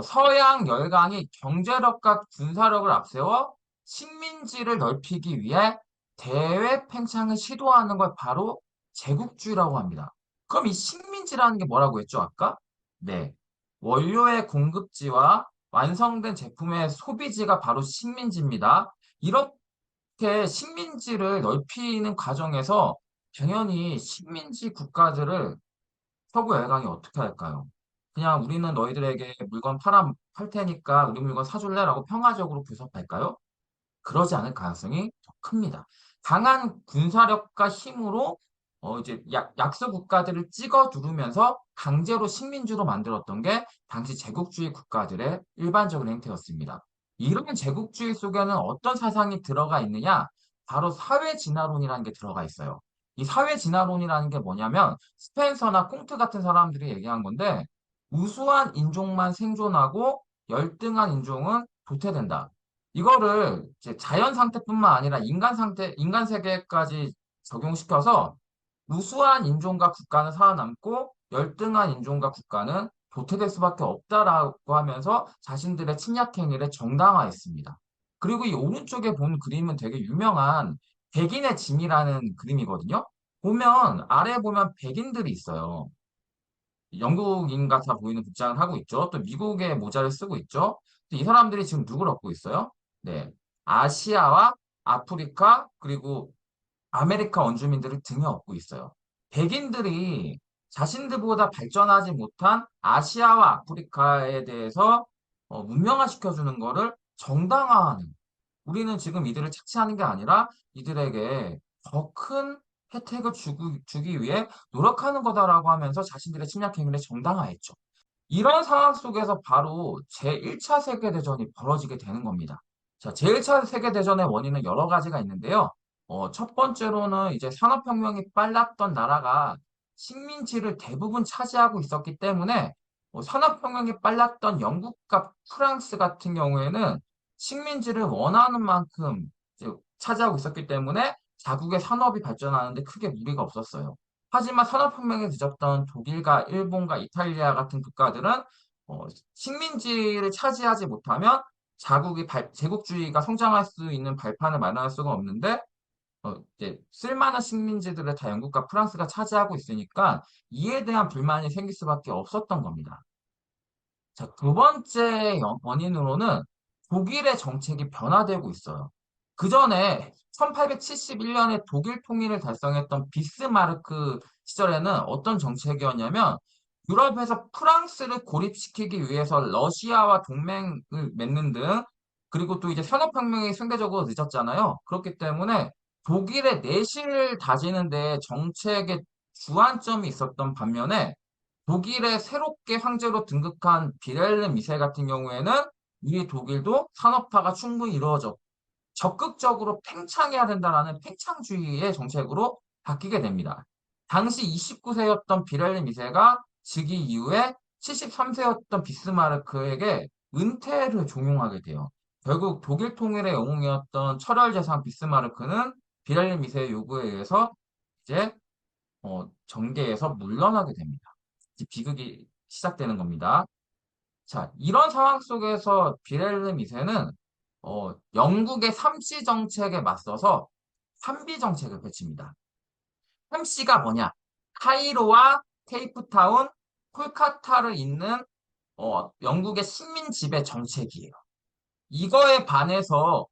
서양 열강이 경제력과 군사력을 앞세워 식민지를 넓히기 위해 대외 팽창을 시도하는 걸 바로 제국주의라고 합니다. 그럼 이 식민지라는 게 뭐라고 했죠, 아까? 네. 원료의 공급지와 완성된 제품의 소비지가 바로 식민지입니다. 이렇게 식민지를 넓히는 과정에서 당연히 식민지 국가들을 서구 열강이 어떻게 할까요? 그냥 우리는 너희들에게 물건 팔 테니까 우리 물건 사줄래라고 평화적으로 교섭할까요? 그러지 않을 가능성이 더 큽니다. 강한 군사력과 힘으로 이제 약소 국가들을 찍어 누르면서 강제로 식민지로 만들었던 게 당시 제국주의 국가들의 일반적인 행태였습니다. 이런 제국주의 속에는 어떤 사상이 들어가 있느냐? 바로 사회 진화론이라는 게 들어가 있어요. 이 사회 진화론이라는 게 뭐냐면 스펜서나 콩트 같은 사람들이 얘기한 건데 우수한 인종만 생존하고 열등한 인종은 도태된다. 이거를 이제 자연 상태뿐만 아니라 인간 세계까지 적용시켜서 우수한 인종과 국가는 살아남고 열등한 인종과 국가는 도태될 수밖에 없다라고 하면서 자신들의 침략 행위를 정당화했습니다. 그리고 이 오른쪽에 본 그림은 되게 유명한 백인의 짐이라는 그림이거든요. 아래 보면 백인들이 있어요. 영국인 같아 보이는 복장을 하고 있죠. 또 미국의 모자를 쓰고 있죠. 이 사람들이 지금 누구를 얻고 있어요? 네. 아시아와 아프리카 그리고 아메리카 원주민들을 등에 업고 있어요. 백인들이 자신들보다 발전하지 못한 아시아와 아프리카에 대해서 문명화시켜주는 거를 정당화하는 우리는 지금 이들을 착취하는 게 아니라 이들에게 더 큰 혜택을 주기 위해 노력하는 거다라고 하면서 자신들의 침략 행위를 정당화했죠. 이런 상황 속에서 바로 제1차 세계대전이 벌어지게 되는 겁니다. 자, 제1차 세계대전의 원인은 여러 가지가 있는데요. 첫 번째로는 이제 산업혁명이 빨랐던 나라가 식민지를 대부분 차지하고 있었기 때문에 산업혁명이 빨랐던 영국과 프랑스 같은 경우에는 식민지를 원하는 만큼 이제 차지하고 있었기 때문에 자국의 산업이 발전하는데 크게 무리가 없었어요. 하지만 산업혁명에 늦었던 독일과 일본과 이탈리아 같은 국가들은 어, 식민지를 차지하지 못하면 제국주의가 성장할 수 있는 발판을 마련할 수가 없는데 이제 쓸만한 식민지들을 다 영국과 프랑스가 차지하고 있으니까 이에 대한 불만이 생길 수밖에 없었던 겁니다. 자, 두 번째 원인으로는 독일의 정책이 변화되고 있어요. 그 전에 1871년에 독일 통일을 달성했던 비스마르크 시절에는 어떤 정책이었냐면 유럽에서 프랑스를 고립시키기 위해서 러시아와 동맹을 맺는 등 그리고 또 이제 산업혁명이 상대적으로 늦었잖아요. 그렇기 때문에 독일의 내실을 다지는 데 정책의 주안점이 있었던 반면에 독일의 새롭게 황제로 등극한 비렐름 2세 같은 경우에는 이 독일도 산업화가 충분히 이루어졌고 적극적으로 팽창해야 된다라는 팽창주의의 정책으로 바뀌게 됩니다. 당시 29세였던 비렐름 2세가 즉위 이후에 73세였던 비스마르크에게 은퇴를 종용하게 돼요. 결국 독일 통일의 영웅이었던 철혈재상 비스마르크는 비렐름 2세의 요구에 의해서 이제 정계에서 물러나게 됩니다. 이제 비극이 시작되는 겁니다. 자, 이런 상황 속에서 빌헬름 2세는 영국의 3씨 정책에 맞서서 3비 정책을 펼칩니다. 3C가 뭐냐? 카이로와 케이프타운, 콜카타를 잇는 영국의 식민 지배 정책이에요. 이거에 반해서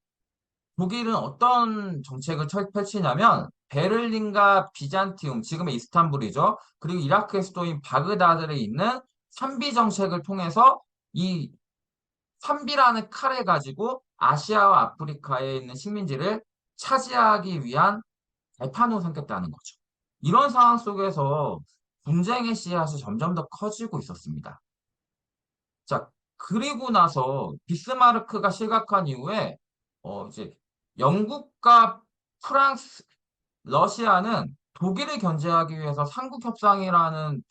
독일은 어떤 정책을 펼치냐면 베를린과 비잔티움, 지금의 이스탄불이죠. 그리고 이라크의 수도인 바그다드에 있는 3비 정책을 통해서 이 3비라는 칼을 가지고 아시아와 아프리카에 있는 식민지를 차지하기 위한 발판으로 삼겠다는 거죠. 이런 상황 속에서 분쟁의 씨앗이 점점 더 커지고 있었습니다. 자, 그리고 나서 비스마르크가 실각한 이후에 이제 영국과 프랑스, 러시아는 독일을 견제하기 위해서 삼국협상이라는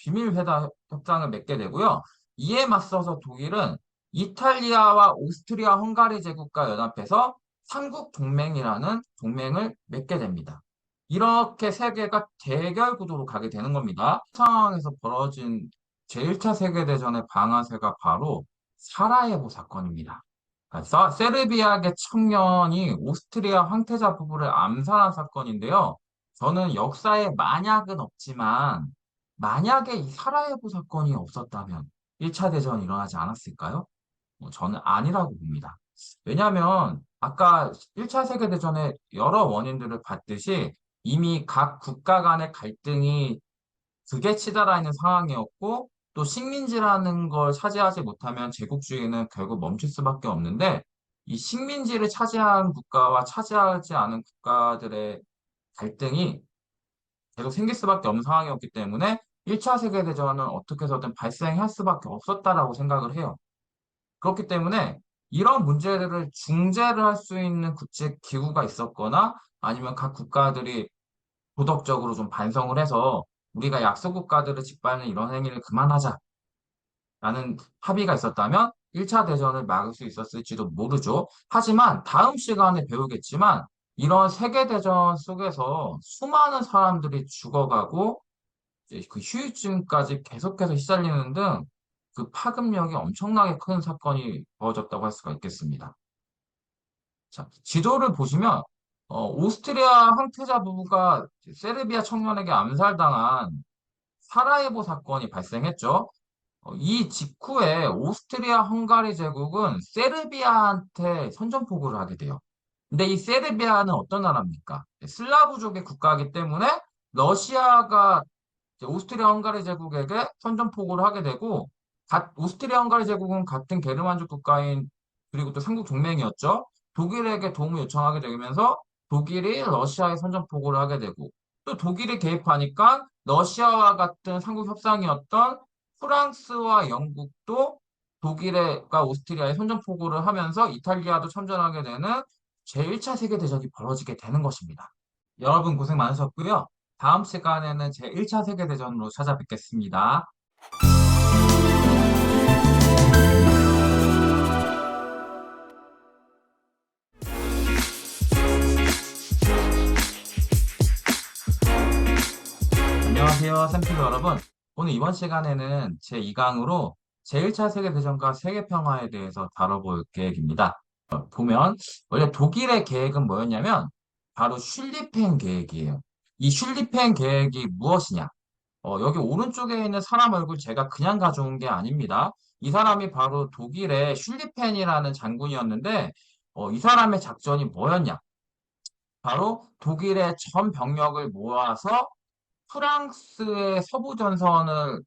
협상을 맺게 되고요. 이에 맞서서 독일은 이탈리아와 오스트리아 헝가리 제국과 연합해서 삼국동맹이라는 동맹을 맺게 됩니다. 이렇게 세계가 대결 구도로 가게 되는 겁니다. 이 상황에서 벌어진 제1차 세계대전의 방아쇠가 바로 사라예보 사건입니다. 세르비아계 청년이 오스트리아 황태자 부부를 암살한 사건인데요. 저는 역사에 만약은 없지만 만약에 이 사라예보 사건이 없었다면 1차 대전이 일어나지 않았을까요? 저는 아니라고 봅니다. 왜냐하면 아까 1차 세계대전의 여러 원인들을 봤듯이 이미 각 국가 간의 갈등이 극에 치달아 있는 상황이었고 또 식민지라는 걸 차지하지 못하면 제국주의는 결국 멈출 수밖에 없는데 이 식민지를 차지한 국가와 차지하지 않은 국가들의 갈등이 계속 생길 수밖에 없는 상황이었기 때문에 1차 세계대전은 어떻게 해서든 발생할 수밖에 없었다라고 생각을 해요. 그렇기 때문에 이런 문제들을 중재를 할 수 있는 국제 기구가 있었거나 아니면 각 국가들이 도덕적으로 좀 반성을 해서 우리가 약소 국가들을 짓밟는 이런 행위를 그만하자라는 합의가 있었다면 1차 대전을 막을 수 있었을지도 모르죠. 하지만 다음 시간에 배우겠지만 이런 세계대전 속에서 수많은 사람들이 죽어가고 이제 그 후유증까지 계속해서 시달리는 등 그 파급력이 엄청나게 큰 사건이 벌어졌다고 할 수가 있겠습니다. 자, 지도를 보시면 오스트리아 황태자 부부가 세르비아 청년에게 암살당한 사라예보 사건이 발생했죠. 이 직후에 오스트리아 헝가리 제국은 세르비아한테 선전포고를 하게 돼요. 근데 이 세르비아는 어떤 나라입니까? 슬라브족의 국가이기 때문에 러시아가 이제 오스트리아 헝가리 제국에게 선전포고를 하게 되고 오스트리아 헝가리 제국은 같은 게르만족 국가인 그리고 또 삼국 동맹이었죠. 독일에게 도움을 요청하게 되면서 독일이 러시아에 선전포고를 하게 되고 또 독일이 개입하니까 러시아와 같은 삼국 협상이었던 프랑스와 영국도 독일과 오스트리아에 선전포고를 하면서 이탈리아도 참전하게 되는 제1차 세계대전이 벌어지게 되는 것입니다. 여러분 고생 많으셨고요. 다음 시간에는 제1차 세계대전으로 찾아뵙겠습니다. 안녕하세요, 샘플 여러분. 오늘 이번 시간에는 제2강으로 제1차 세계대전과 세계평화에 대해서 다뤄볼 계획입니다. 보면 원래 독일의 계획은 뭐였냐면 바로 슐리펜 계획이에요. 이 슐리펜 계획이 무엇이냐? 여기 오른쪽에 있는 사람 얼굴 제가 그냥 가져온 게 아닙니다. 이 사람이 바로 독일의 슐리펜이라는 장군이었는데 이 사람의 작전이 뭐였냐? 바로 독일의 전 병력을 모아서 프랑스의 서부 전선을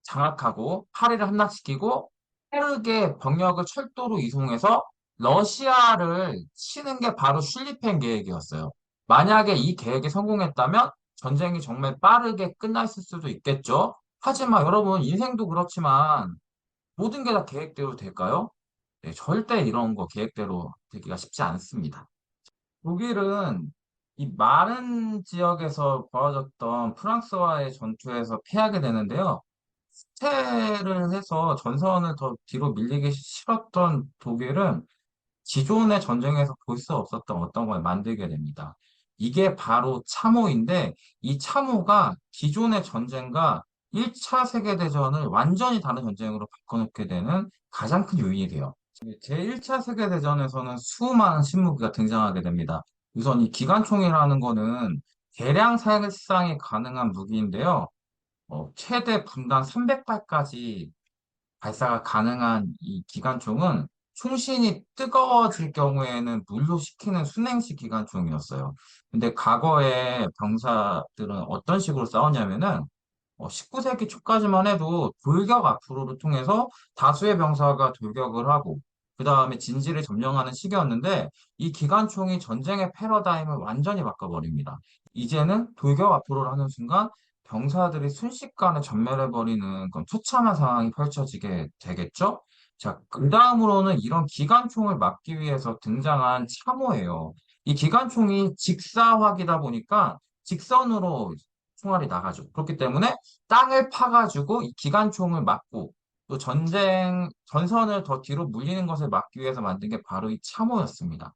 장악하고 파리를 함락시키고 빠르게 병력을 철도로 이송해서 러시아를 치는 게 바로 슐리펜 계획이었어요. 만약에 이 계획이 성공했다면 전쟁이 정말 빠르게 끝났을 수도 있겠죠. 하지만 여러분 인생도 그렇지만 모든 게 다 계획대로 될까요? 네, 절대 이런 거 계획대로 되기가 쉽지 않습니다. 독일은 이 마른 지역에서 벌어졌던 프랑스와의 전투에서 패하게 되는데요. 후퇴를 해서 전선을 더 뒤로 밀리기 싫었던 독일은 기존의 전쟁에서 볼 수 없었던 어떤 걸 만들게 됩니다. 이게 바로 참호인데 이 참호가 기존의 전쟁과 1차 세계대전을 완전히 다른 전쟁으로 바꿔놓게 되는 가장 큰 요인이 돼요. 제1차 세계대전에서는 수많은 신무기가 등장하게 됩니다. 우선 이 기관총이라는 거는 대량 살상이 가능한 무기인데요. 최대 분당 300발까지 발사가 가능한 이 기관총은 총신이 뜨거워질 경우에는 물로 식히는 순행식 기관총이었어요. 근데 과거에 병사들은 어떤 식으로 싸웠냐면은 19세기 초까지만 해도 돌격 앞으로를 통해서 다수의 병사가 돌격을 하고 그 다음에 진지를 점령하는 시기였는데 이 기관총이 전쟁의 패러다임을 완전히 바꿔버립니다. 이제는 돌격 앞으로를 하는 순간 병사들이 순식간에 전멸해버리는 그런 처참한 상황이 펼쳐지게 되겠죠? 자, 그 다음으로는 이런 기관총을 막기 위해서 등장한 참호예요. 이 기관총이 직사화기다 보니까 직선으로 총알이 나가죠. 그렇기 때문에 땅을 파가지고 이 기관총을 막고 또 전선을 더 뒤로 물리는 것을 막기 위해서 만든 게 바로 이 참호였습니다.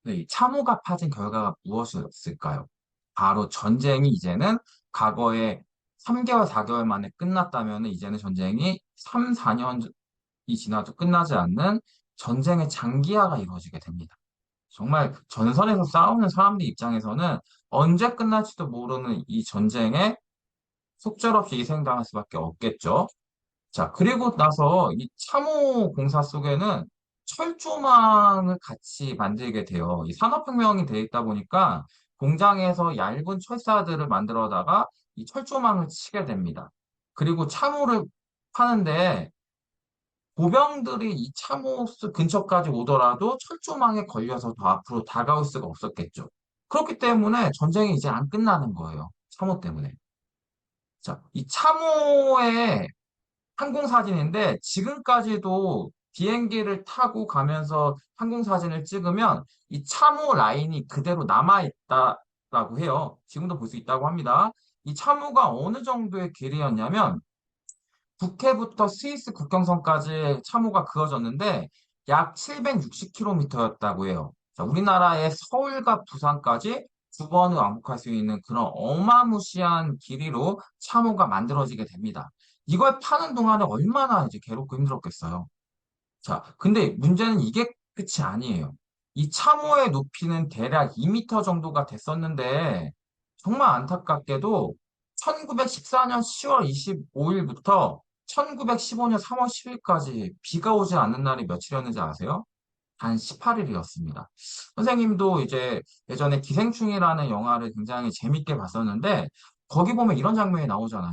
네, 이 참호가 파진 결과가 무엇이었을까요? 바로 전쟁이 이제는 과거에 3개월, 4개월 만에 끝났다면 이제는 전쟁이 3, 4년이 지나도 끝나지 않는 전쟁의 장기화가 이루어지게 됩니다. 정말 전선에서 싸우는 사람들 입장에서는 언제 끝날지도 모르는 이 전쟁에 속절없이 희생당할 수밖에 없겠죠. 자, 그리고 나서 이 참호 공사 속에는 철조망을 같이 만들게 돼요. 이 산업혁명이 돼 있다 보니까 공장에서 얇은 철사들을 만들어다가 이 철조망을 치게 됩니다. 그리고 참호를 파는데 보병들이 이 참호스 근처까지 오더라도 철조망에 걸려서 더 앞으로 다가올 수가 없었겠죠. 그렇기 때문에 전쟁이 이제 안 끝나는 거예요. 참호 때문에. 자, 이 참호의 항공사진인데 지금까지도 비행기를 타고 가면서 항공사진을 찍으면 이 참호 라인이 그대로 남아있다라고 해요. 지금도 볼 수 있다고 합니다. 이 참호가 어느 정도의 길이였냐면 북해부터 스위스 국경선까지 참호가 그어졌는데 약 760km였다고 해요. 자, 우리나라의 서울과 부산까지 두 번을 왕복할 수 있는 그런 어마무시한 길이로 참호가 만들어지게 됩니다. 이걸 파는 동안에 얼마나 이제 괴롭고 힘들었겠어요. 자, 근데 문제는 이게 끝이 아니에요. 이 참호의 높이는 대략 2m 정도가 됐었는데 정말 안타깝게도 1914년 10월 25일부터 1915년 3월 10일까지 비가 오지 않는 날이 며칠이었는지 아세요? 단 18일이었습니다. 선생님도 이제 예전에 기생충이라는 영화를 굉장히 재밌게 봤었는데 거기 보면 이런 장면이 나오잖아요.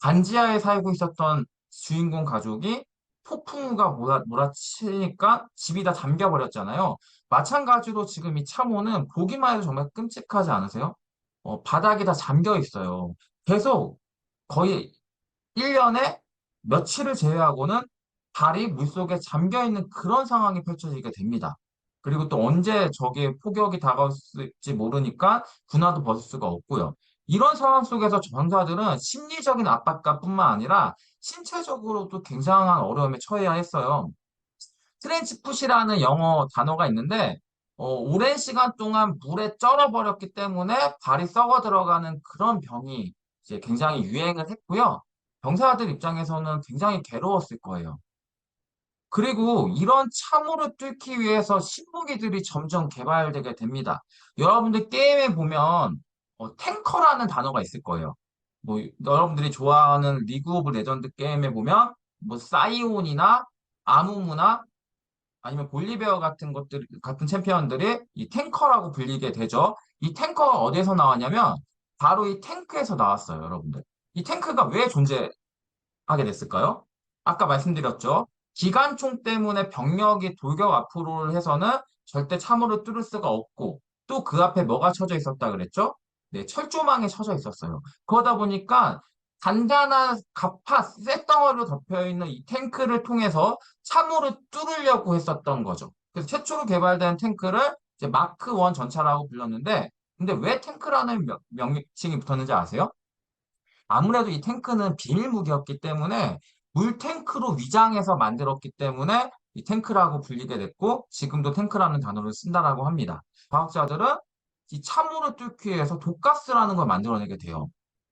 반지하에 살고 있었던 주인공 가족이 폭풍우가 몰아치니까 집이 다 잠겨버렸잖아요. 마찬가지로 지금 이 참호는 보기만 해도 정말 끔찍하지 않으세요? 바닥이 다 잠겨 있어요. 계속 거의 1년에 며칠을 제외하고는 발이 물속에 잠겨 있는 그런 상황이 펼쳐지게 됩니다. 그리고 또 언제 적의 폭격이 다가올지 모르니까 군화도 벗을 수가 없고요. 이런 상황 속에서 전사들은 심리적인 압박감뿐만 아니라 신체적으로도 굉장한 어려움에 처해야 했어요. 트렌치풋이라는 영어 단어가 있는데 오랜 시간 동안 물에 쩔어버렸기 때문에 발이 썩어 들어가는 그런 병이 이제 굉장히 유행을 했고요. 병사들 입장에서는 굉장히 괴로웠을 거예요. 그리고 이런 참호를 뚫기 위해서 신무기들이 점점 개발되게 됩니다. 여러분들 게임에 보면 탱커라는 단어가 있을 거예요. 뭐 여러분들이 좋아하는 리그 오브 레전드 게임에 보면 뭐 사이온이나 아무무나 아니면 볼리베어 같은 것들 같은 챔피언들이 이 탱커라고 불리게 되죠. 이 탱커가 어디에서 나왔냐면 바로 이 탱크에서 나왔어요, 여러분들. 이 탱크가 왜 존재하게 됐을까요? 아까 말씀드렸죠. 기관총 때문에 병력이 돌격 앞으로를 해서는 절대 참호를 뚫을 수가 없고 또 그 앞에 뭐가 쳐져 있었다 그랬죠? 네, 철조망이 쳐져 있었어요. 그러다 보니까 단단한 갑파 쇳덩어리로 덮여 있는 이 탱크를 통해서 참호를 뚫으려고 했었던 거죠. 그래서 최초로 개발된 탱크를 이제 마크 1 전차라고 불렀는데 근데 왜 탱크라는 명칭이 붙었는지 아세요? 아무래도 이 탱크는 비밀 무기였기 때문에 물탱크로 위장해서 만들었기 때문에 이 탱크라고 불리게 됐고 지금도 탱크라는 단어를 쓴다라고 합니다. 과학자들은 이 참호를 뚫기 위해서 독가스라는 걸 만들어내게 돼요.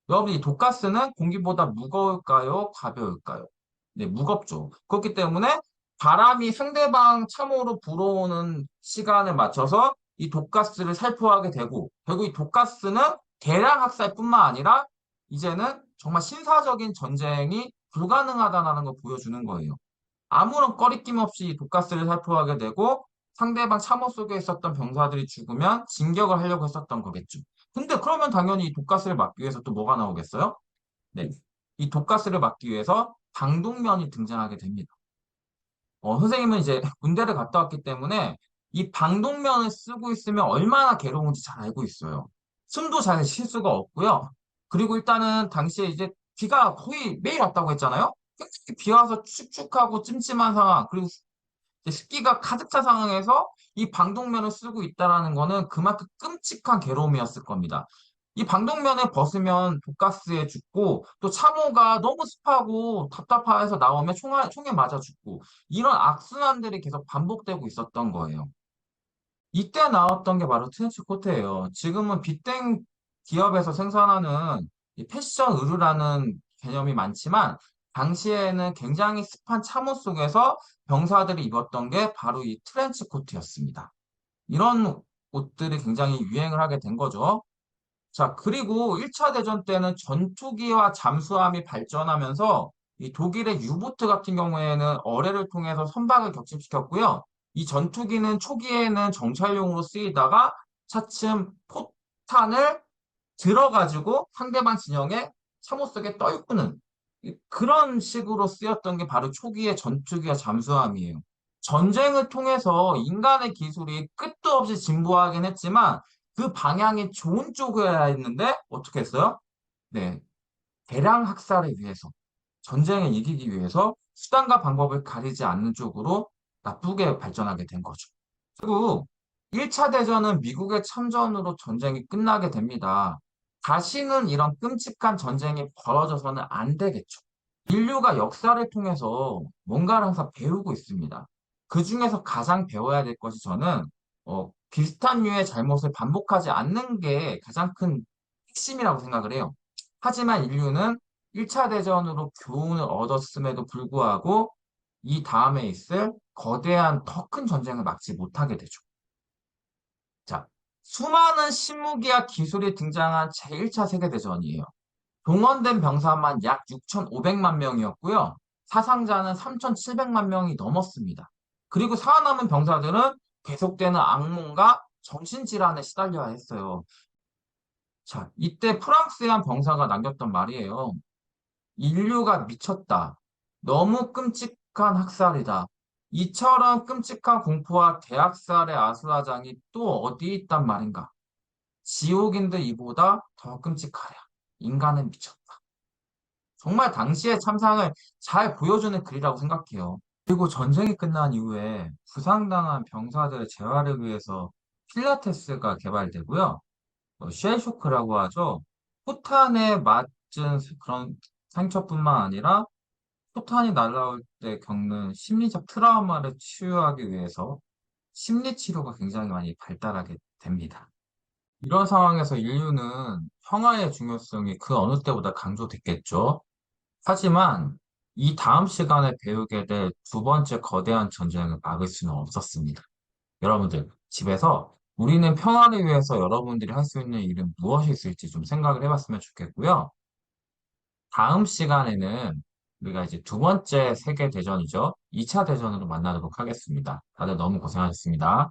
여러분, 이 독가스는 공기보다 무거울까요? 가벼울까요? 네, 무겁죠. 그렇기 때문에 바람이 상대방 참호로 불어오는 시간에 맞춰서 이 독가스를 살포하게 되고, 결국 이 독가스는 대량 학살뿐만 아니라 이제는 정말 신사적인 전쟁이 불가능하다는 걸 보여주는 거예요. 아무런 꺼리낌 없이 독가스를 살포하게 되고 상대방 참호 속에 있었던 병사들이 죽으면 진격을 하려고 했었던 거겠죠. 근데 그러면 당연히 이 독가스를 막기 위해서 또 뭐가 나오겠어요? 네. 이 독가스를 막기 위해서 방독면이 등장하게 됩니다. 선생님은 이제 군대를 갔다 왔기 때문에 이 방독면을 쓰고 있으면 얼마나 괴로운지 잘 알고 있어요. 숨도 잘 쉴 수가 없고요. 그리고 일단은 당시에 이제 비가 거의 매일 왔다고 했잖아요. 굉장히 비 와서 축축하고 찜찜한 상황, 그리고 이제 습기가 가득 찬 상황에서 이 방독면을 쓰고 있다라는 거는 그만큼 끔찍한 괴로움이었을 겁니다. 이 방독면을 벗으면 독가스에 죽고 또 참호가 너무 습하고 답답해서 나오면 총에 맞아 죽고 이런 악순환들이 계속 반복되고 있었던 거예요. 이때 나왔던 게 바로 트렌치코트예요. 지금은 빅땡 기업에서 생산하는 이 패션 의류라는 개념이 많지만 당시에는 굉장히 습한 참호 속에서 병사들이 입었던 게 바로 이 트렌치코트였습니다. 이런 옷들이 굉장히 유행을 하게 된 거죠. 자, 그리고 1차 대전 때는 전투기와 잠수함이 발전하면서 이 독일의 유보트 같은 경우에는 어뢰를 통해서 선박을 격침시켰고요. 이 전투기는 초기에는 정찰용으로 쓰이다가 차츰 포탄을 들어가지고 상대방 진영에 참호 속에 떨구는 그런 식으로 쓰였던 게 바로 초기의 전투기와 잠수함이에요. 전쟁을 통해서 인간의 기술이 끝도 없이 진보하긴 했지만 그 방향이 좋은 쪽이어야 했는데 어떻게 했어요? 네, 대량 학살을 위해서 전쟁을 이기기 위해서 수단과 방법을 가리지 않는 쪽으로 나쁘게 발전하게 된 거죠. 그리고 1차 대전은 미국의 참전으로 전쟁이 끝나게 됩니다. 다시는 이런 끔찍한 전쟁이 벌어져서는 안 되겠죠. 인류가 역사를 통해서 뭔가를 항상 배우고 있습니다. 그 중에서 가장 배워야 될 것이 저는 비슷한 류의 잘못을 반복하지 않는 게 가장 큰 핵심이라고 생각을 해요. 하지만 인류는 1차 대전으로 교훈을 얻었음에도 불구하고 이 다음에 있을 거대한 더 큰 전쟁을 막지 못하게 되죠. 자, 수많은 신무기와 기술이 등장한 제1차 세계대전이에요. 동원된 병사만 약 6,500만 명이었고요. 사상자는 3,700만 명이 넘었습니다. 그리고 살아남은 병사들은 계속되는 악몽과 정신질환에 시달려야 했어요. 자, 이때 프랑스의 한 병사가 남겼던 말이에요. 인류가 미쳤다. 너무 끔찍한 학살이다. 이처럼 끔찍한 공포와 대학살의 아수라장이 또 어디 있단 말인가? 지옥인데 이보다 더 끔찍하랴. 인간은 미쳤다. 정말 당시의 참상을 잘 보여주는 글이라고 생각해요. 그리고 전쟁이 끝난 이후에 부상당한 병사들의 재활을 위해서 필라테스가 개발되고요. 쉘쇼크라고 하죠. 포탄에 맞은 그런 상처뿐만 아니라 포탄이 날아올 때 겪는 심리적 트라우마를 치유하기 위해서 심리 치료가 굉장히 많이 발달하게 됩니다. 이런 상황에서 인류는 평화의 중요성이 그 어느 때보다 강조됐겠죠. 하지만 이 다음 시간에 배우게 될 두 번째 거대한 전쟁을 막을 수는 없었습니다. 여러분들, 집에서 우리는 평화를 위해서 여러분들이 할 수 있는 일은 무엇이 있을지 좀 생각을 해봤으면 좋겠고요. 다음 시간에는 우리가 이제 두 번째 세계대전이죠. 2차 대전으로 만나도록 하겠습니다. 다들 너무 고생하셨습니다.